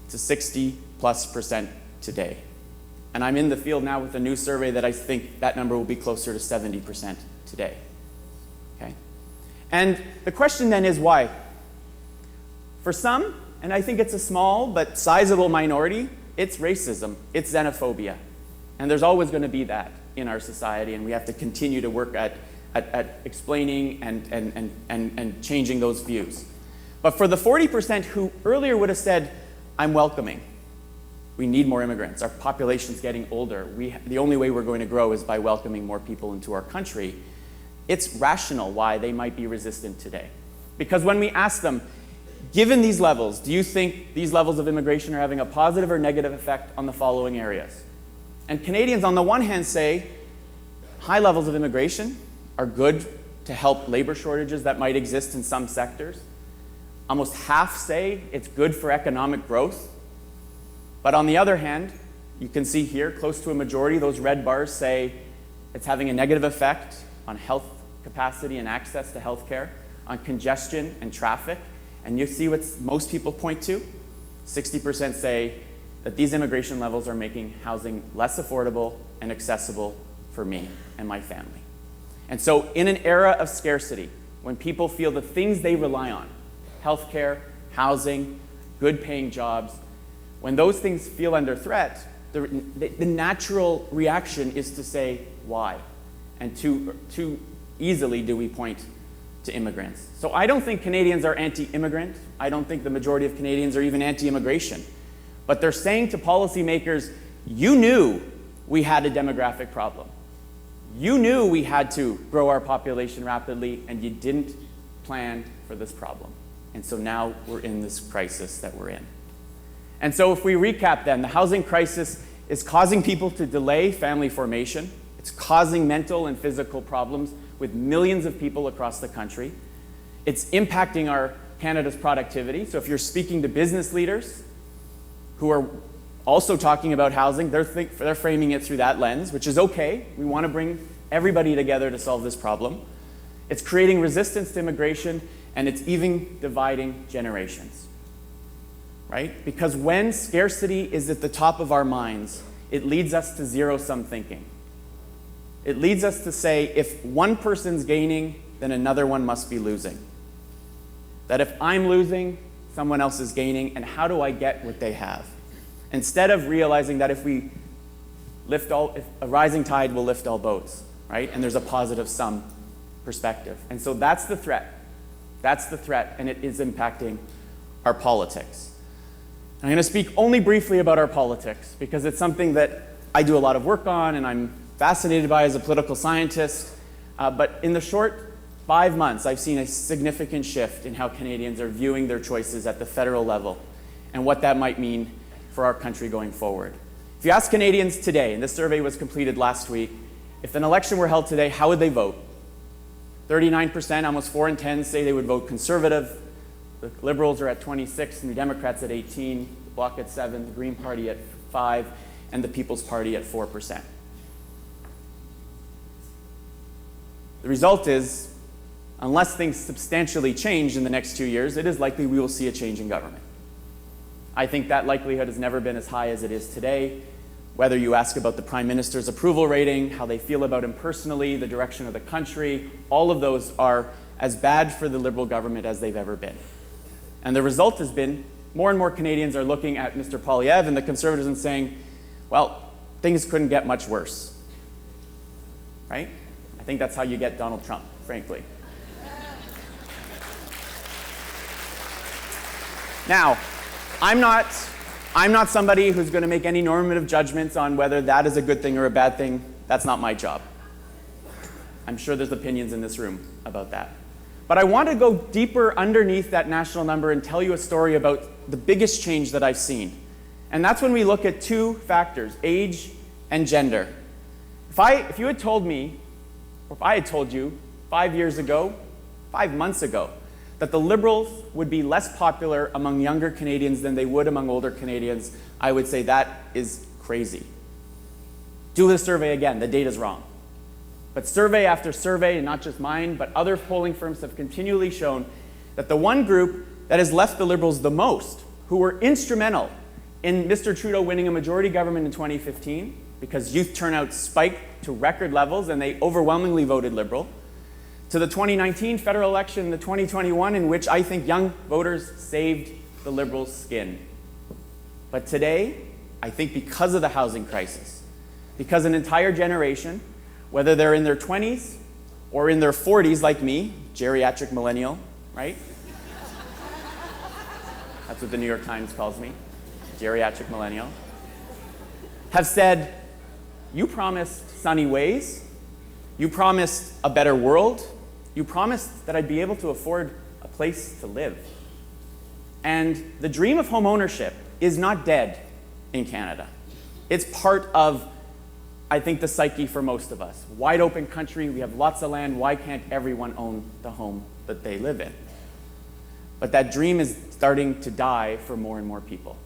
to 60+% today. And I'm in the field now with a new survey that I think that number will be closer to 70% today. Okay? And the question then is why? For some, and I think it's a small but sizable minority, it's racism, it's xenophobia. And there's always going to be that in our society, and we have to continue to work at explaining and changing those views. But for the 40% who earlier would have said, I'm welcoming, we need more immigrants, our population's getting older, the only way we're going to grow is by welcoming more people into our country, it's rational why they might be resistant today. Because when we ask them, given these levels, do you think these levels of immigration are having a positive or negative effect on the following areas? And Canadians, on the one hand, say high levels of immigration are good to help labor shortages that might exist in some sectors. Almost half say it's good for economic growth. But on the other hand, you can see here, close to a majority, those red bars say it's having a negative effect on health capacity and access to health care, on congestion and traffic. And you see what most people point to? 60% say that these immigration levels are making housing less affordable and accessible for me and my family. And so in an era of scarcity, when people feel the things they rely on, healthcare, housing, good paying jobs, when those things feel under threat, the natural reaction is to say, why? And too easily do we point to immigrants. So I don't think Canadians are anti-immigrant. I don't think the majority of Canadians are even anti-immigration. But they're saying to policymakers, you knew we had a demographic problem. You knew we had to grow our population rapidly, and you didn't plan for this problem. And so now we're in this crisis that we're in. And so if we recap then, the housing crisis is causing people to delay family formation. It's causing mental and physical problems with millions of people across the country. It's impacting our Canada's productivity. So if you're speaking to business leaders who are also talking about housing, they're framing it through that lens, which is okay. We want to bring everybody together to solve this problem. It's creating resistance to immigration, and it's even dividing generations, right? Because when scarcity is at the top of our minds, it leads us to zero-sum thinking. It leads us to say, if one person's gaining, then another one must be losing. That if I'm losing, someone else is gaining, and how do I get what they have? Instead of realizing that if a rising tide will lift all boats, right? And there's a positive sum perspective. And so that's the threat. That's the threat, and it is impacting our politics. I'm going to speak only briefly about our politics because it's something that I do a lot of work on and I'm fascinated by as a political scientist. But in the short 5 months, I've seen a significant shift in how Canadians are viewing their choices at the federal level and what that might mean for our country going forward. If you ask Canadians today, and this survey was completed last week, if an election were held today, how would they vote? 39%, almost 4 in 10, say they would vote Conservative. The Liberals are at 26, and the Democrats at 18, the Bloc at 7, the Green Party at 5, and the People's Party at 4%. The result is, unless things substantially change in the next 2 years, it is likely we will see a change in government. I think that likelihood has never been as high as it is today. Whether you ask about the Prime Minister's approval rating, how they feel about him personally, the direction of the country, all of those are as bad for the Liberal government as they've ever been. And the result has been more and more Canadians are looking at Mr. Poilievre and the Conservatives and saying, well, things couldn't get much worse, right? I think that's how you get Donald Trump, frankly. Now, I'm not somebody who's going to make any normative judgments on whether that is a good thing or a bad thing. That's not my job. I'm sure there's opinions in this room about that. But I want to go deeper underneath that national number and tell you a story about the biggest change that I've seen. And that's when we look at 2 factors, age and gender. If you had told me, or if I had told you 5 years ago, 5 months ago, that the Liberals would be less popular among younger Canadians than they would among older Canadians, I would say that is crazy. Do the survey again, the data's wrong. But survey after survey, and not just mine, but other polling firms have continually shown that the one group that has left the Liberals the most, who were instrumental in Mr. Trudeau winning a majority government in 2015, because youth turnout spiked to record levels and they overwhelmingly voted Liberal, to the 2019 federal election and the 2021, in which I think young voters saved the Liberals' skin. But today, I think because of the housing crisis, because an entire generation, whether they're in their 20s or in their 40s like me, geriatric millennial, right? That's what the New York Times calls me, geriatric millennial, have said, you promised sunny ways, you promised a better world, you promised that I'd be able to afford a place to live. And the dream of home ownership is not dead in Canada. It's part of, I think, the psyche for most of us. Wide open country, we have lots of land, why can't everyone own the home that they live in? But that dream is starting to die for more and more people.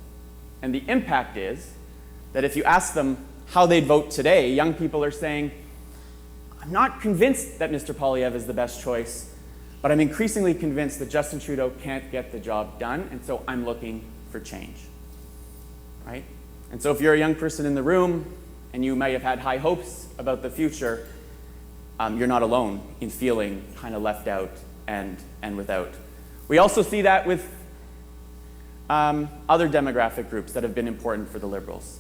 And the impact is that if you ask them how they'd vote today, young people are saying, I'm not convinced that Mr. Poilievre is the best choice, but I'm increasingly convinced that Justin Trudeau can't get the job done, and so I'm looking for change, right? And so if you're a young person in the room and you may have had high hopes about the future, you're not alone in feeling kind of left out and without. We also see that with other demographic groups that have been important for the Liberals.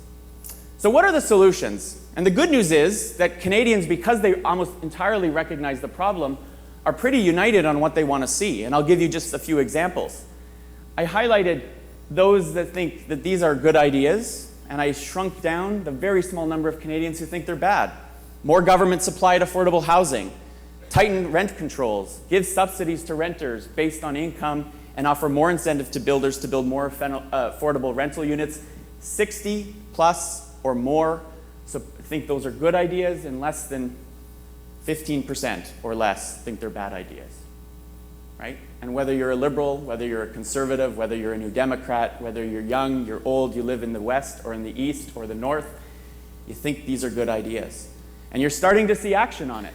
So what are the solutions? And the good news is that Canadians, because they almost entirely recognize the problem, are pretty united on what they want to see. And I'll give you just a few examples. I highlighted those that think that these are good ideas, and I shrunk down the very small number of Canadians who think they're bad. More government-supplied affordable housing, tighten rent controls, give subsidies to renters based on income and offer more incentive to builders to build more affordable rental units, 60 plus or more. So I think those are good ideas, and less than 15% or less think they're bad ideas, right? And whether you're a liberal, whether you're a conservative, whether you're a New Democrat, whether you're young, you're old, you live in the West or in the East or the North, you think these are good ideas. And you're starting to see action on it,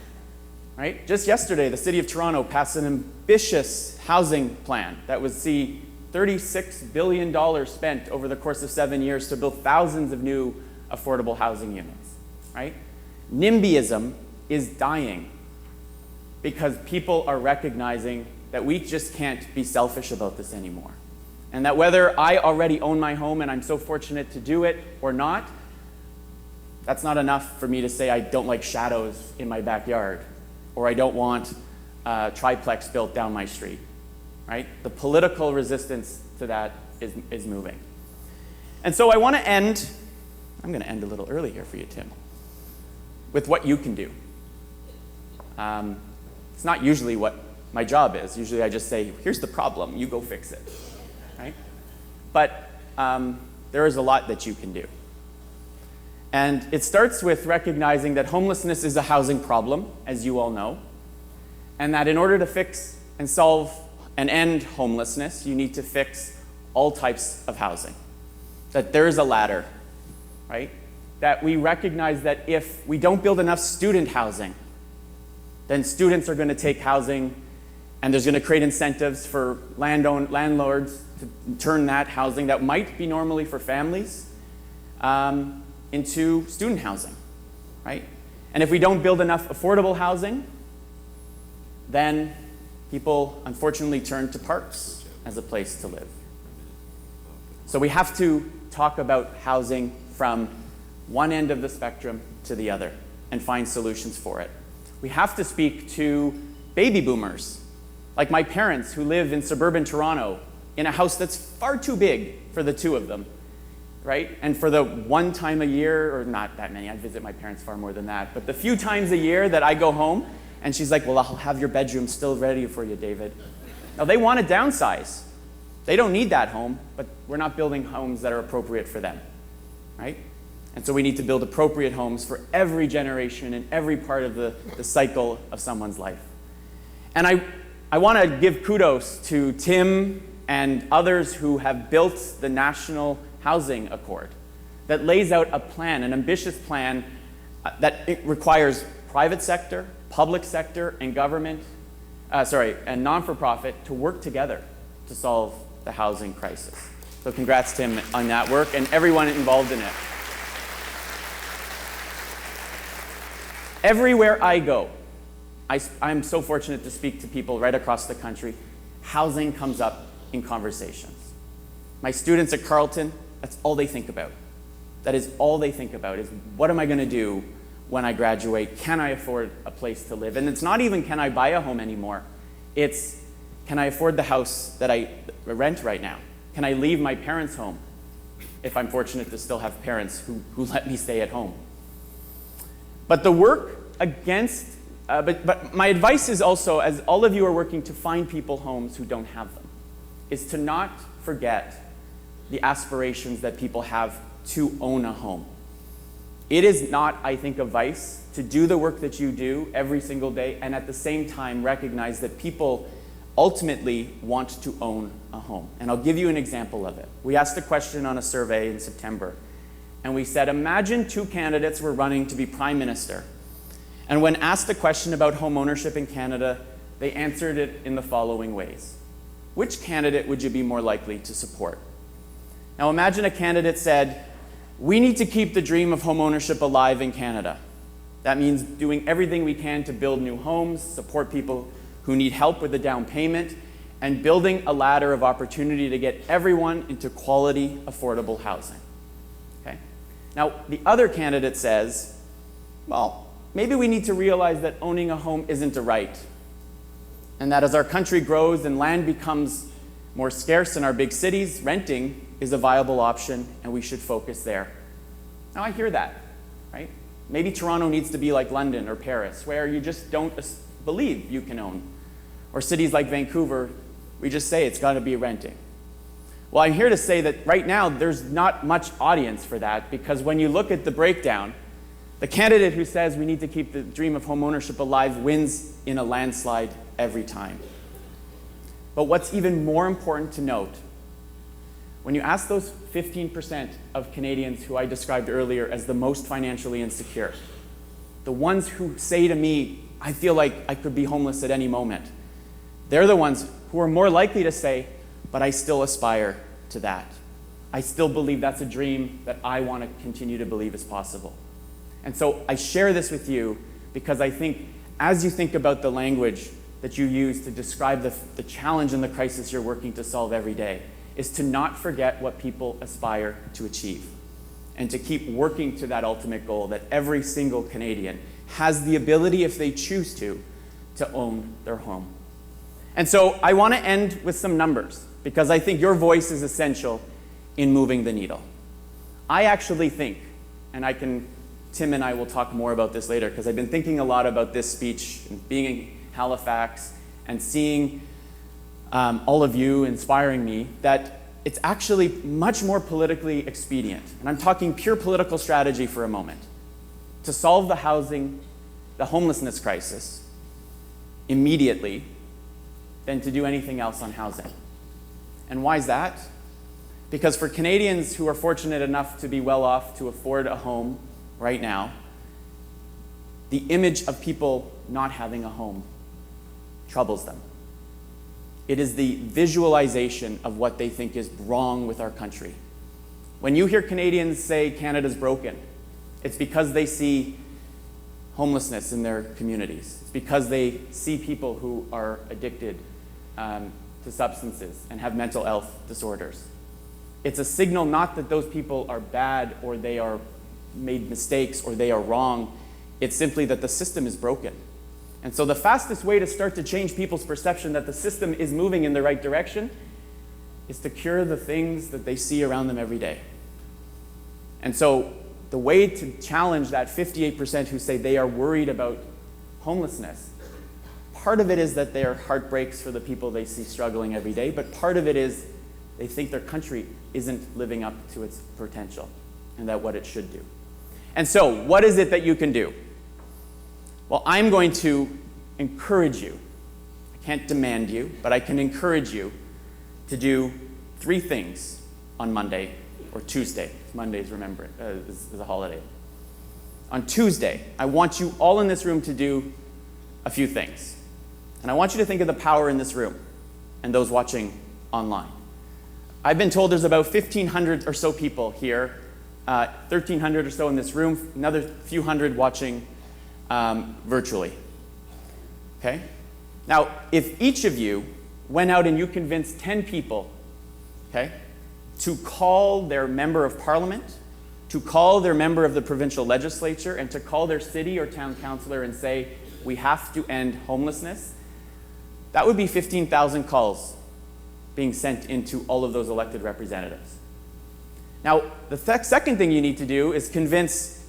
right? Just yesterday, the City of Toronto passed an ambitious housing plan that would see $36 billion spent over the course of 7 years to build thousands of new affordable housing units, right? NIMBYism is dying because people are recognizing that we just can't be selfish about this anymore. And that whether I already own my home and I'm so fortunate to do it or not, that's not enough for me to say I don't like shadows in my backyard, or I don't want a triplex built down my street, right? The political resistance to that is moving. And so I want to end, I'm going to end a little early here for you, Tim, with what you can do. It's not usually what my job is. Usually I just say, here's the problem, you go fix it, right? But there is a lot that you can do. And it starts with recognizing that homelessness is a housing problem, as you all know, and that in order to fix and solve and end homelessness, you need to fix all types of housing. That there is a ladder, right? That we recognize that if we don't build enough student housing, then students are going to take housing, and there's going to create incentives for landlords to turn that housing that might be normally for families into student housing, right? And if we don't build enough affordable housing, then people unfortunately turn to parks as a place to live. So we have to talk about housing from one end of the spectrum to the other and find solutions for it. We have to speak to baby boomers, like my parents who live in suburban Toronto in a house that's far too big for the two of them, right? And for the one time a year, or not that many, I visit my parents far more than that, but the few times a year that I go home, and she's like, well, I'll have your bedroom still ready for you, David. Now, they want to downsize. They don't need that home, but we're not building homes that are appropriate for them, right? And so we need to build appropriate homes for every generation and every part of the cycle of someone's life. And I want to give kudos to Tim and others who have built the National Housing Accord that lays out a plan, an ambitious plan that it requires private sector, public sector, and government, and non-for-profit to work together to solve the housing crisis. So congrats, Tim, on that work and everyone involved in it. Everywhere I go, I'm so fortunate to speak to people right across the country. Housing comes up in conversations. My students at Carleton, that's all they think about. That is all they think about is, what am I going to do when I graduate? Can I afford a place to live? And it's not even, can I buy a home anymore? It's, can I afford the house that I rent right now? Can I leave my parents' home if I'm fortunate to still have parents who let me stay at home? But the work against, but my advice is also, as all of you are working to find people homes who don't have them, is to not forget the aspirations that people have to own a home. It is not, I think, a vice to do the work that you do every single day and at the same time recognize that people ultimately want to own a home. And I'll give you an example of it. We asked a question on a survey in September, and we said, imagine two candidates were running to be Prime Minister. And when asked the question about home ownership in Canada, they answered it in the following ways. Which candidate would you be more likely to support? Now imagine a candidate said, we need to keep the dream of home ownership alive in Canada. That means doing everything we can to build new homes, support people who need help with the down payment, and building a ladder of opportunity to get everyone into quality, affordable housing. Okay? Now, the other candidate says, well, maybe we need to realize that owning a home isn't a right, and that as our country grows and land becomes more scarce in our big cities, renting is a viable option, and we should focus there. Now, I hear that, right? Maybe Toronto needs to be like London or Paris, where you just don't believe you can own. Or cities like Vancouver We just say it's got to be renting. Well, I'm here to say that right now there's not much audience for that, because when you look at the breakdown, the candidate who says we need to keep the dream of homeownership alive wins in a landslide every time. But what's even more important to note, when you ask those 15% of Canadians who I described earlier as the most financially insecure, the ones who say to me, I feel like I could be homeless at any moment, they're the ones who are more likely to say, but I still aspire to that. I still believe that's a dream that I want to continue to believe is possible. And so I share this with you because I think as you think about the language that you use to describe the challenge and the crisis you're working to solve every day, is to not forget what people aspire to achieve and to keep working to that ultimate goal that every single Canadian has the ability, if they choose to own their home. And so I want to end with some numbers because I think your voice is essential in moving the needle. I actually think, and Tim and I will talk more about this later because I've been thinking a lot about this speech and being in Halifax and seeing all of you inspiring me, that it's actually much more politically expedient, and I'm talking pure political strategy for a moment, to solve the homelessness crisis immediately than to do anything else on housing. And why is that? Because for Canadians who are fortunate enough to be well off to afford a home right now, the image of people not having a home troubles them. It is the visualization of what they think is wrong with our country. When you hear Canadians say Canada's broken, it's because they see homelessness in their communities. It's because they see people who are addicted to substances and have mental health disorders. It's a signal not that those people are bad or they are made mistakes or they are wrong. It's simply that the system is broken. And so the fastest way to start to change people's perception that the system is moving in the right direction is to cure the things that they see around them every day. And so the way to challenge that 58% who say they are worried about homelessness, part of it is that their heart breaks for the people they see struggling every day, but part of it is they think their country isn't living up to its potential and that what it should do. And so what is it that you can do? Well, I'm going to encourage you. I can't demand you, but I can encourage you to do 3 things on Monday or Tuesday. Monday's is a holiday. On Tuesday, I want you all in this room to do a few things. And I want you to think of the power in this room and those watching online. I've been told there's about 1,500 or so people here, 1,300 or so in this room, another few hundred watching virtually. Okay? Now, if each of you went out and you convinced 10 people, okay, to call their member of parliament, to call their member of the provincial legislature, and to call their city or town councillor and say, we have to end homelessness, that would be 15,000 calls being sent into all of those elected representatives. Now, the second thing you need to do is convince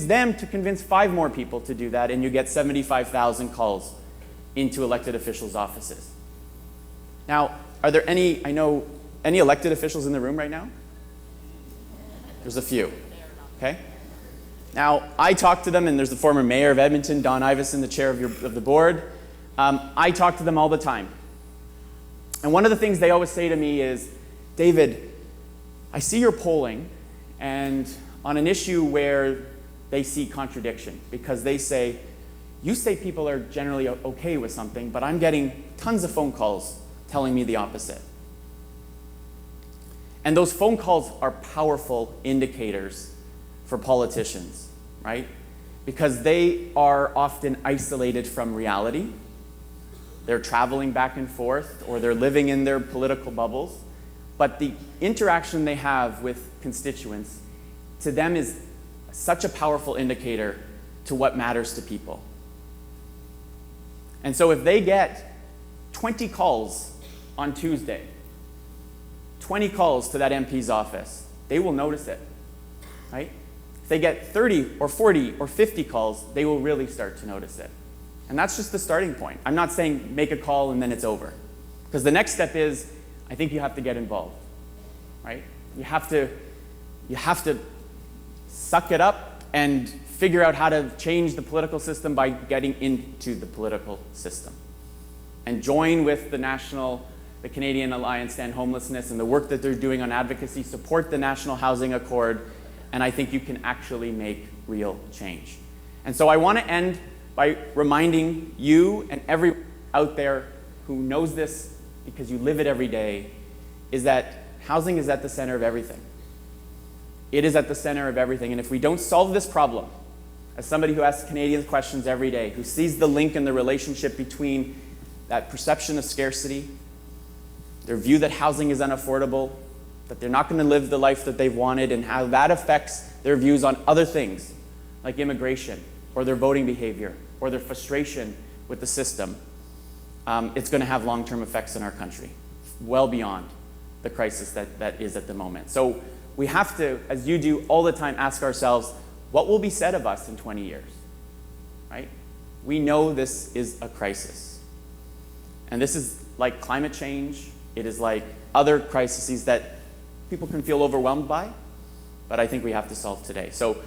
them to convince 5 more people to do that, and you get 75,000 calls into elected officials' offices. Now, are there any elected officials in the room right now? There's a few, okay? Now, I talk to them, and there's the former mayor of Edmonton, Don Iveson, the chair of the board. I talk to them all the time. And one of the things they always say to me is, David, I see your polling, and on an issue where they see contradiction, because they say, you say people are generally okay with something, but I'm getting tons of phone calls telling me the opposite. And those phone calls are powerful indicators for politicians, right? Because they are often isolated from reality. They're traveling back and forth, or they're living in their political bubbles. But the interaction they have with constituents, to them, is such a powerful indicator to what matters to people. And so if they get 20 calls on Tuesday, 20 calls to that MP's office, they will notice it, right? If they get 30 or 40 or 50 calls, they will really start to notice it. And that's just the starting point. I'm not saying make a call and then it's over. Because the next step is, I think you have to get involved, right? You have to suck it up and figure out how to change the political system by getting into the political system. And join with the Canadian Alliance to End Homelessness and the work that they're doing on advocacy, support the National Housing Accord, and I think you can actually make real change. And so I want to end by reminding you and everyone out there who knows this because you live it every day, is that housing is at the center of everything. It is at the center of everything, and if we don't solve this problem, as somebody who asks Canadians questions every day, who sees the link and the relationship between that perception of scarcity, their view that housing is unaffordable, that they're not going to live the life that they've wanted, and how that affects their views on other things, like immigration, or their voting behavior, or their frustration with the system, it's going to have long-term effects in our country, well beyond the crisis that is at the moment. So we have to, as you do all the time, ask ourselves, what will be said of us in 20 years, right? We know this is a crisis. And this is like climate change. It is like other crises that people can feel overwhelmed by, but I think we have to solve today. So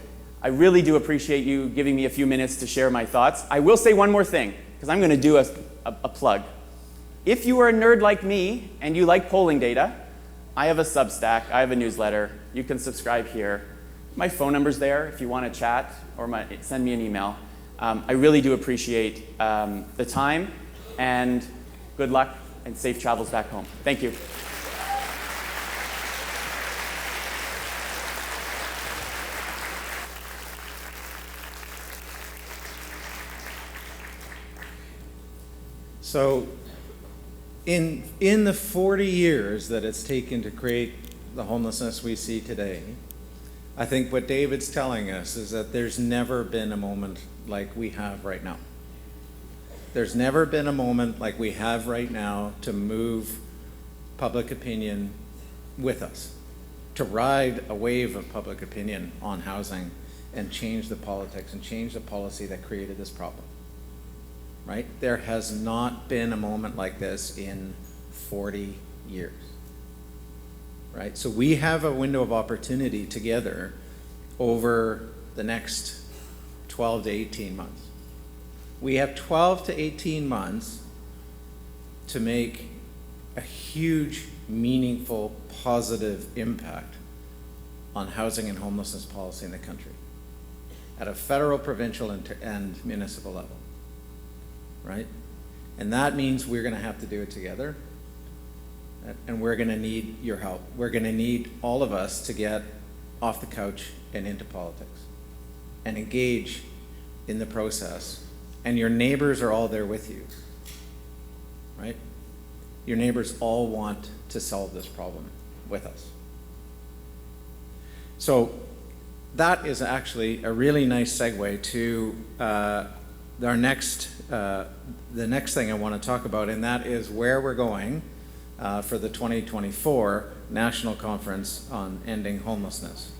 I really do appreciate you giving me a few minutes to share my thoughts. I will say one more thing, because I'm going to do a plug. If you are a nerd like me and you like polling data, I have a Substack, I have a newsletter. You can subscribe here. My phone number's there if you want to chat or send me an email. I really do appreciate the time, and good luck and safe travels back home. Thank you. So in the 40 years that it's taken to create the homelessness we see today, I think what David's telling us is that there's never been a moment like we have right now. There's never been a moment like we have right now to move public opinion with us, to ride a wave of public opinion on housing and change the politics and change the policy that created this problem. Right? There has not been a moment like this in 40 years. Right? So we have a window of opportunity together over the next 12 to 18 months. We have 12 to 18 months to make a huge, meaningful, positive impact on housing and homelessness policy in the country at a federal, provincial, and municipal level. Right? And that means we're going to have to do it together, and we're going to need your help. We're going to need all of us to get off the couch and into politics and engage in the process. And your neighbors are all there with you, right? Your neighbors all want to solve this problem with us. So that is actually a really nice segue to the next thing I want to talk about, and that is where we're going for the 2024 National Conference on Ending Homelessness.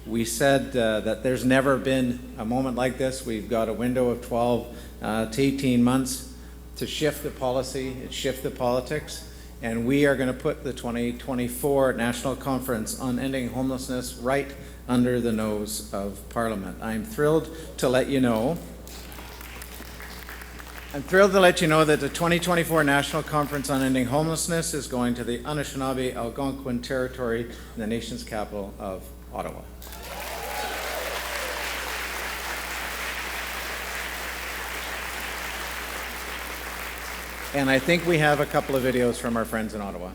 We said that there's never been a moment like this. We've got a window of 12 to 18 months to shift the policy and shift the politics, and we are going to put the 2024 National Conference on Ending Homelessness right under the nose of Parliament. I'm thrilled to let you know that the 2024 National Conference on Ending Homelessness is going to the Anishinaabe Algonquin territory in the nation's capital of Ottawa. And I think we have a couple of videos from our friends in Ottawa.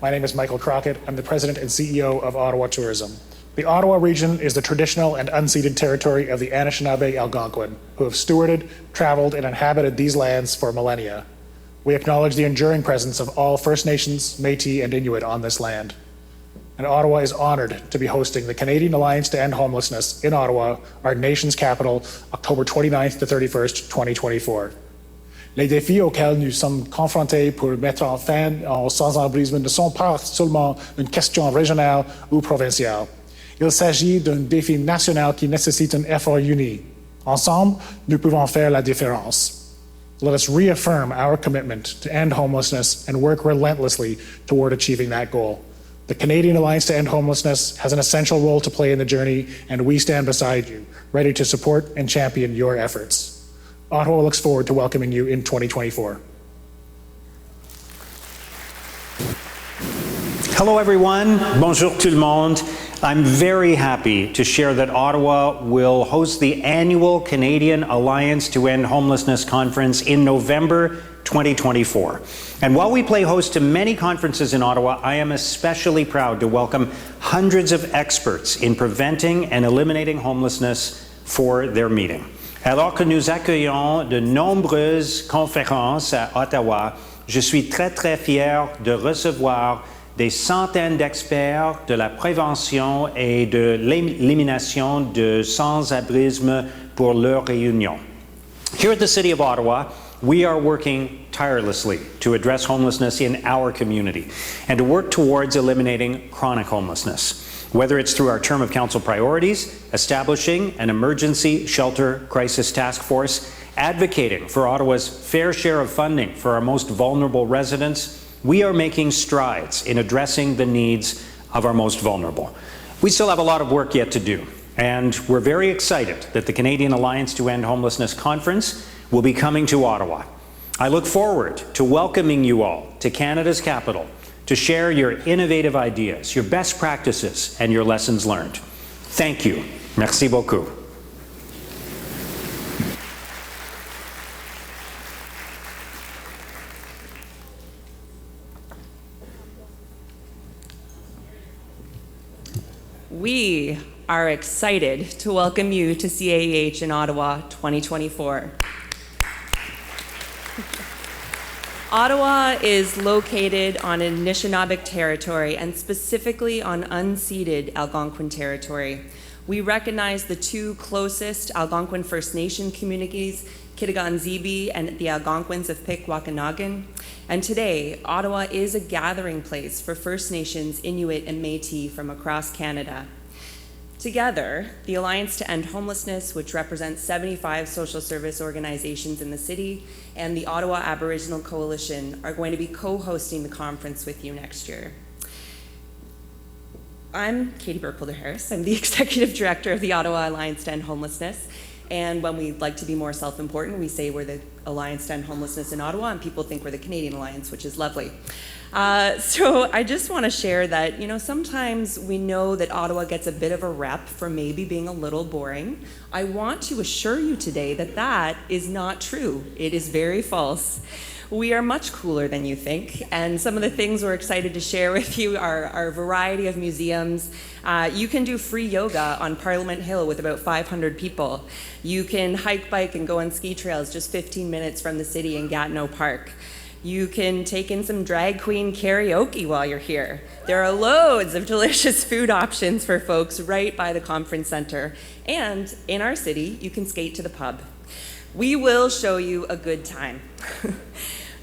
My name is Michael Crockett. I'm the president and CEO of Ottawa Tourism. The Ottawa region is the traditional and unceded territory of the Anishinaabe Algonquin, who have stewarded, traveled, and inhabited these lands for millennia. We acknowledge the enduring presence of all First Nations, Métis, and Inuit on this land. And Ottawa is honored to be hosting the Canadian Alliance to End Homelessness in Ottawa, our nation's capital, October 29th to 31st, 2024. Les défis auxquels nous sommes confrontés pour mettre fin au sans-abrisme ne sont pas seulement une question régionale ou provinciale. Il s'agit d'un défi national qui nécessite un effort uni. Ensemble, nous pouvons faire la différence. Let us reaffirm our commitment to end homelessness and work relentlessly toward achieving that goal. The Canadian Alliance to End Homelessness has an essential role to play in the journey, and we stand beside you, ready to support and champion your efforts. Ottawa looks forward to welcoming you in 2024. Hello everyone, bonjour tout le monde. I'm very happy to share that Ottawa will host the annual Canadian Alliance to End Homelessness Conference in November 2024. And while we play host to many conferences in Ottawa, I am especially proud to welcome hundreds of experts in preventing and eliminating homelessness for their meeting. Alors que nous accueillons de nombreuses conférences à Ottawa, je suis très fier de recevoir des centaines d'experts de la prévention et de l'élimination de sans-abrisme pour leur réunion. Here at the City of Ottawa, we are working tirelessly to address homelessness in our community and to work towards eliminating chronic homelessness. Whether it's through our term of council priorities, establishing an emergency shelter crisis task force, advocating for Ottawa's fair share of funding for our most vulnerable residents, we are making strides in addressing the needs of our most vulnerable. We still have a lot of work yet to do, and we're very excited that the Canadian Alliance to End Homelessness Conference will be coming to Ottawa. I look forward to welcoming you all to Canada's capital to share your innovative ideas, your best practices, and your lessons learned. Thank you. Merci beaucoup. We are excited to welcome you to CAEH in Ottawa 2024. Ottawa is located on Anishinaabe territory and specifically on unceded Algonquin territory. We recognize the two closest Algonquin First Nation communities, Kitigan-Zibi and the Algonquins of Pikwakanagan. And today, Ottawa is a gathering place for First Nations, Inuit, and Métis from across Canada. Together, the Alliance to End Homelessness, which represents 75 social service organizations in the city, and the Ottawa Aboriginal Coalition are going to be co-hosting the conference with you next year. I'm Katie Burkholder-Harris. I'm the Executive Director of the Ottawa Alliance to End Homelessness. And when we like to be more self-important, we say we're the Alliance to End Homelessness in Ottawa, and people think we're the Canadian Alliance, which is lovely. So I just want to share that, sometimes we know that Ottawa gets a bit of a rep for maybe being a little boring. I want to assure you today that that is not true. It is very false. We are much cooler than you think, and some of the things we're excited to share with you are a variety of museums. You can do free yoga on Parliament Hill with about 500 people. You can hike, bike, and go on ski trails just 15 minutes from the city in Gatineau Park. You can take in some drag queen karaoke while you're here. There are loads of delicious food options for folks right by the conference center. And in our city, you can skate to the pub. We will show you a good time.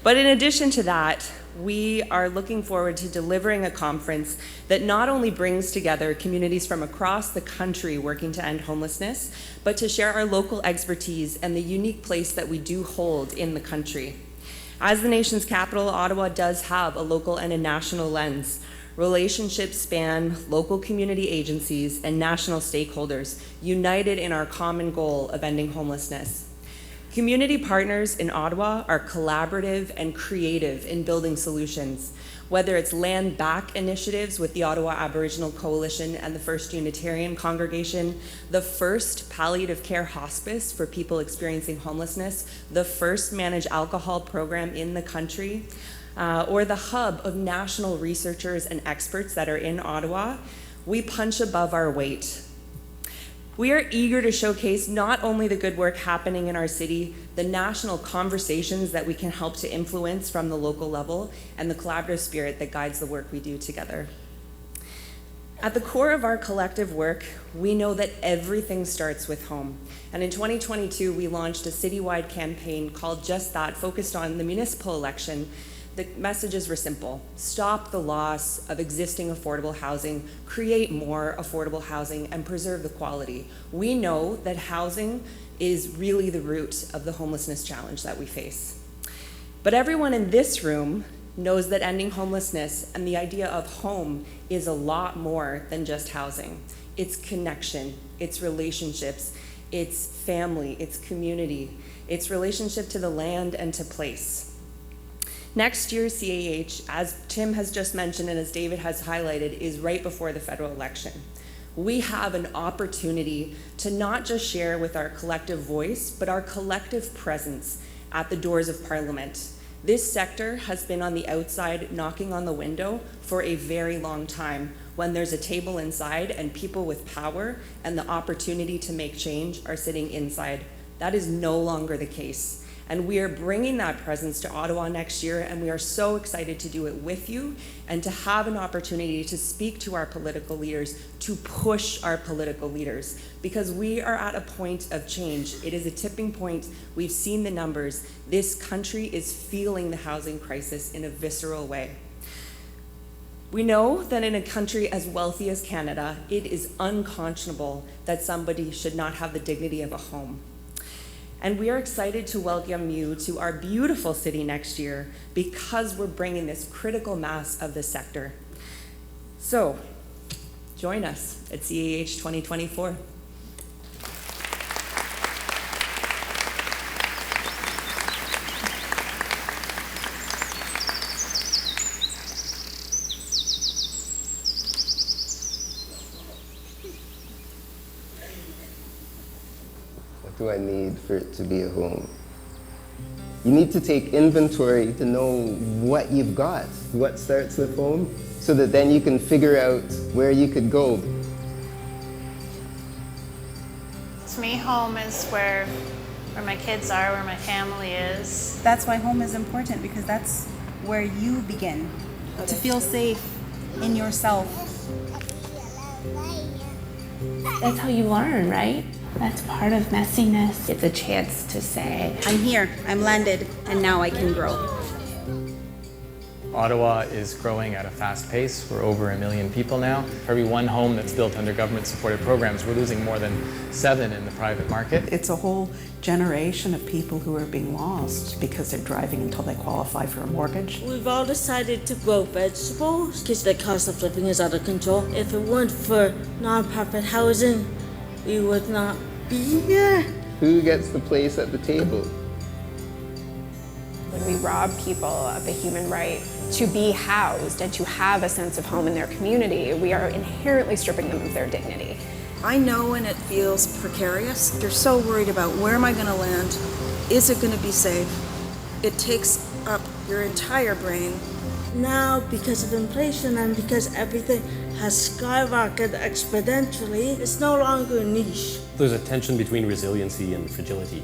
But in addition to that, we are looking forward to delivering a conference that not only brings together communities from across the country working to end homelessness, but to share our local expertise and the unique place that we do hold in the country. As the nation's capital, Ottawa does have a local and a national lens. Relationships span local community agencies and national stakeholders, united in our common goal of ending homelessness. Community partners in Ottawa are collaborative and creative in building solutions, whether it's land back initiatives with the Ottawa Aboriginal Coalition and the First Unitarian Congregation, the first palliative care hospice for people experiencing homelessness, the first managed alcohol program in the country, or the hub of national researchers and experts that are in Ottawa. We punch above our weight. We are eager to showcase not only the good work happening in our city, the national conversations that we can help to influence from the local level, and the collaborative spirit that guides the work we do together. At the core of our collective work, we know that everything starts with home. And in 2022, we launched a citywide campaign called Just That, focused on the municipal election. The messages were simple: stop the loss of existing affordable housing, create more affordable housing, and preserve the quality. We know that housing is really the root of the homelessness challenge that we face. But everyone in this room knows that ending homelessness and the idea of home is a lot more than just housing. It's connection, it's relationships, it's family, it's community, it's relationship to the land and to place. Next year's CAEH, as Tim has just mentioned and as David has highlighted, is right before the federal election. We have an opportunity to not just share with our collective voice, but our collective presence at the doors of Parliament. This sector has been on the outside knocking on the window for a very long time, when there's a table inside and people with power and the opportunity to make change are sitting inside. That is no longer the case. And we are bringing that presence to Ottawa next year, and we are so excited to do it with you and to have an opportunity to speak to our political leaders, to push our political leaders, because we are at a point of change. It is a tipping point. We've seen the numbers. This country is feeling the housing crisis in a visceral way. We know that in a country as wealthy as Canada, it is unconscionable that somebody should not have the dignity of a home. And we are excited to welcome you to our beautiful city next year because we're bringing this critical mass of the sector. So, join us at CAEH 2024. What do I need for it to be a home? You need to take inventory to know what you've got, what starts with home, so that then you can figure out where you could go. To me, home is where my kids are, where my family is. That's why home is important, because that's where you begin to feel safe in yourself. That's how you learn, right? That's part of messiness. It's a chance to say, I'm here, I'm landed, and now I can grow. Ottawa is growing at a fast pace. We're over 1 million people now. For every one home that's built under government-supported programs, we're losing more than 7 in the private market. It's a whole generation of people who are being lost because they're driving until they qualify for a mortgage. We've all decided to grow vegetables because the cost of living is out of control. If it weren't for nonprofit housing, we would not be here. Who gets the place at the table? When we rob people of the human right to be housed and to have a sense of home in their community, we are inherently stripping them of their dignity. I know when it feels precarious. You're so worried about where am I going to land? Is it going to be safe? It takes up your entire brain. Now, because of inflation and because everything has skyrocketed exponentially, it's no longer a niche. There's a tension between resiliency and fragility.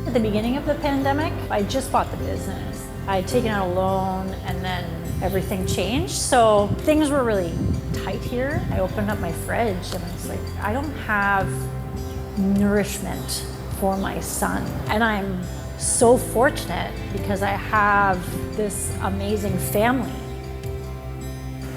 At the beginning of the pandemic, I just bought the business. I had taken out a loan and then everything changed. So things were really tight here. I opened up my fridge and I was like, I don't have nourishment for my son. And I'm so fortunate because I have this amazing family.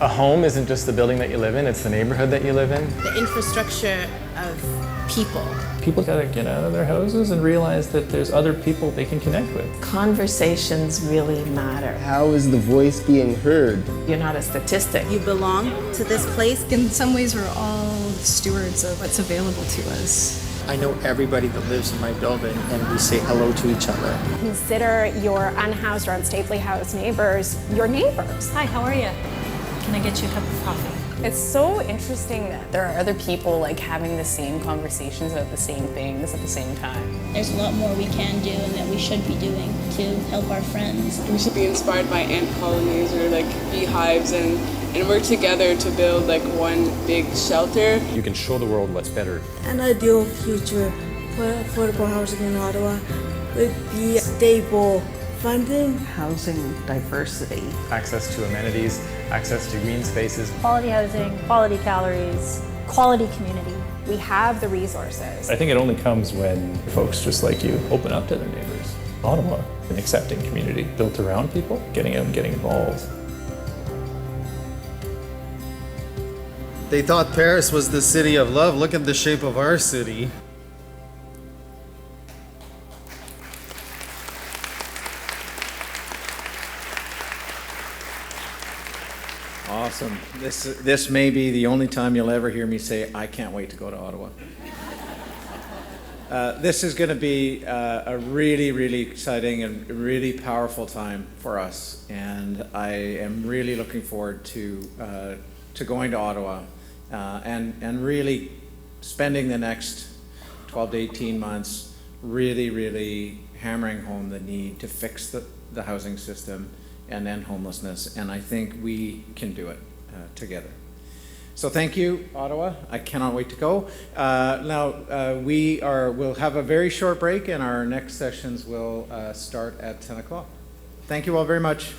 A home isn't just the building that you live in, it's the neighborhood that you live in. The infrastructure of people. People gotta get out of their houses and realize that there's other people they can connect with. Conversations really matter. How is the voice being heard? You're not a statistic. You belong to this place. In some ways, we're all stewards of what's available to us. I know everybody that lives in my building, and we say hello to each other. Consider your unhoused or unstably housed neighbors your neighbors. Hi, how are you? Can I get you a cup of coffee? It's so interesting that there are other people like having the same conversations about the same things at the same time. There's a lot more we can do and that we should be doing to help our friends. We should be inspired by ant colonies or like beehives and work together to build like one big shelter. You can show the world what's better. An ideal future for affordable housing in Ottawa would be stable funding, housing diversity, Access to amenities, access to green spaces. Quality housing, quality calories, quality community. We have the resources. I think it only comes when folks just like you open up to their neighbors. Ottawa, an accepting community built around people, getting out and getting involved. They thought Paris was the city of love. Look at the shape of our city. Awesome. This may be the only time you'll ever hear me say, I can't wait to go to Ottawa. This is going to be a really, really exciting and really powerful time for us. And I am really looking forward to going to Ottawa and really spending the next 12 to 18 months really, really hammering home the need to fix the housing system and end homelessness, and I think we can do it together. So thank you, Ottawa. I cannot wait to go. Now we'll have a very short break, and our next sessions will start at 10 o'clock. Thank you all very much.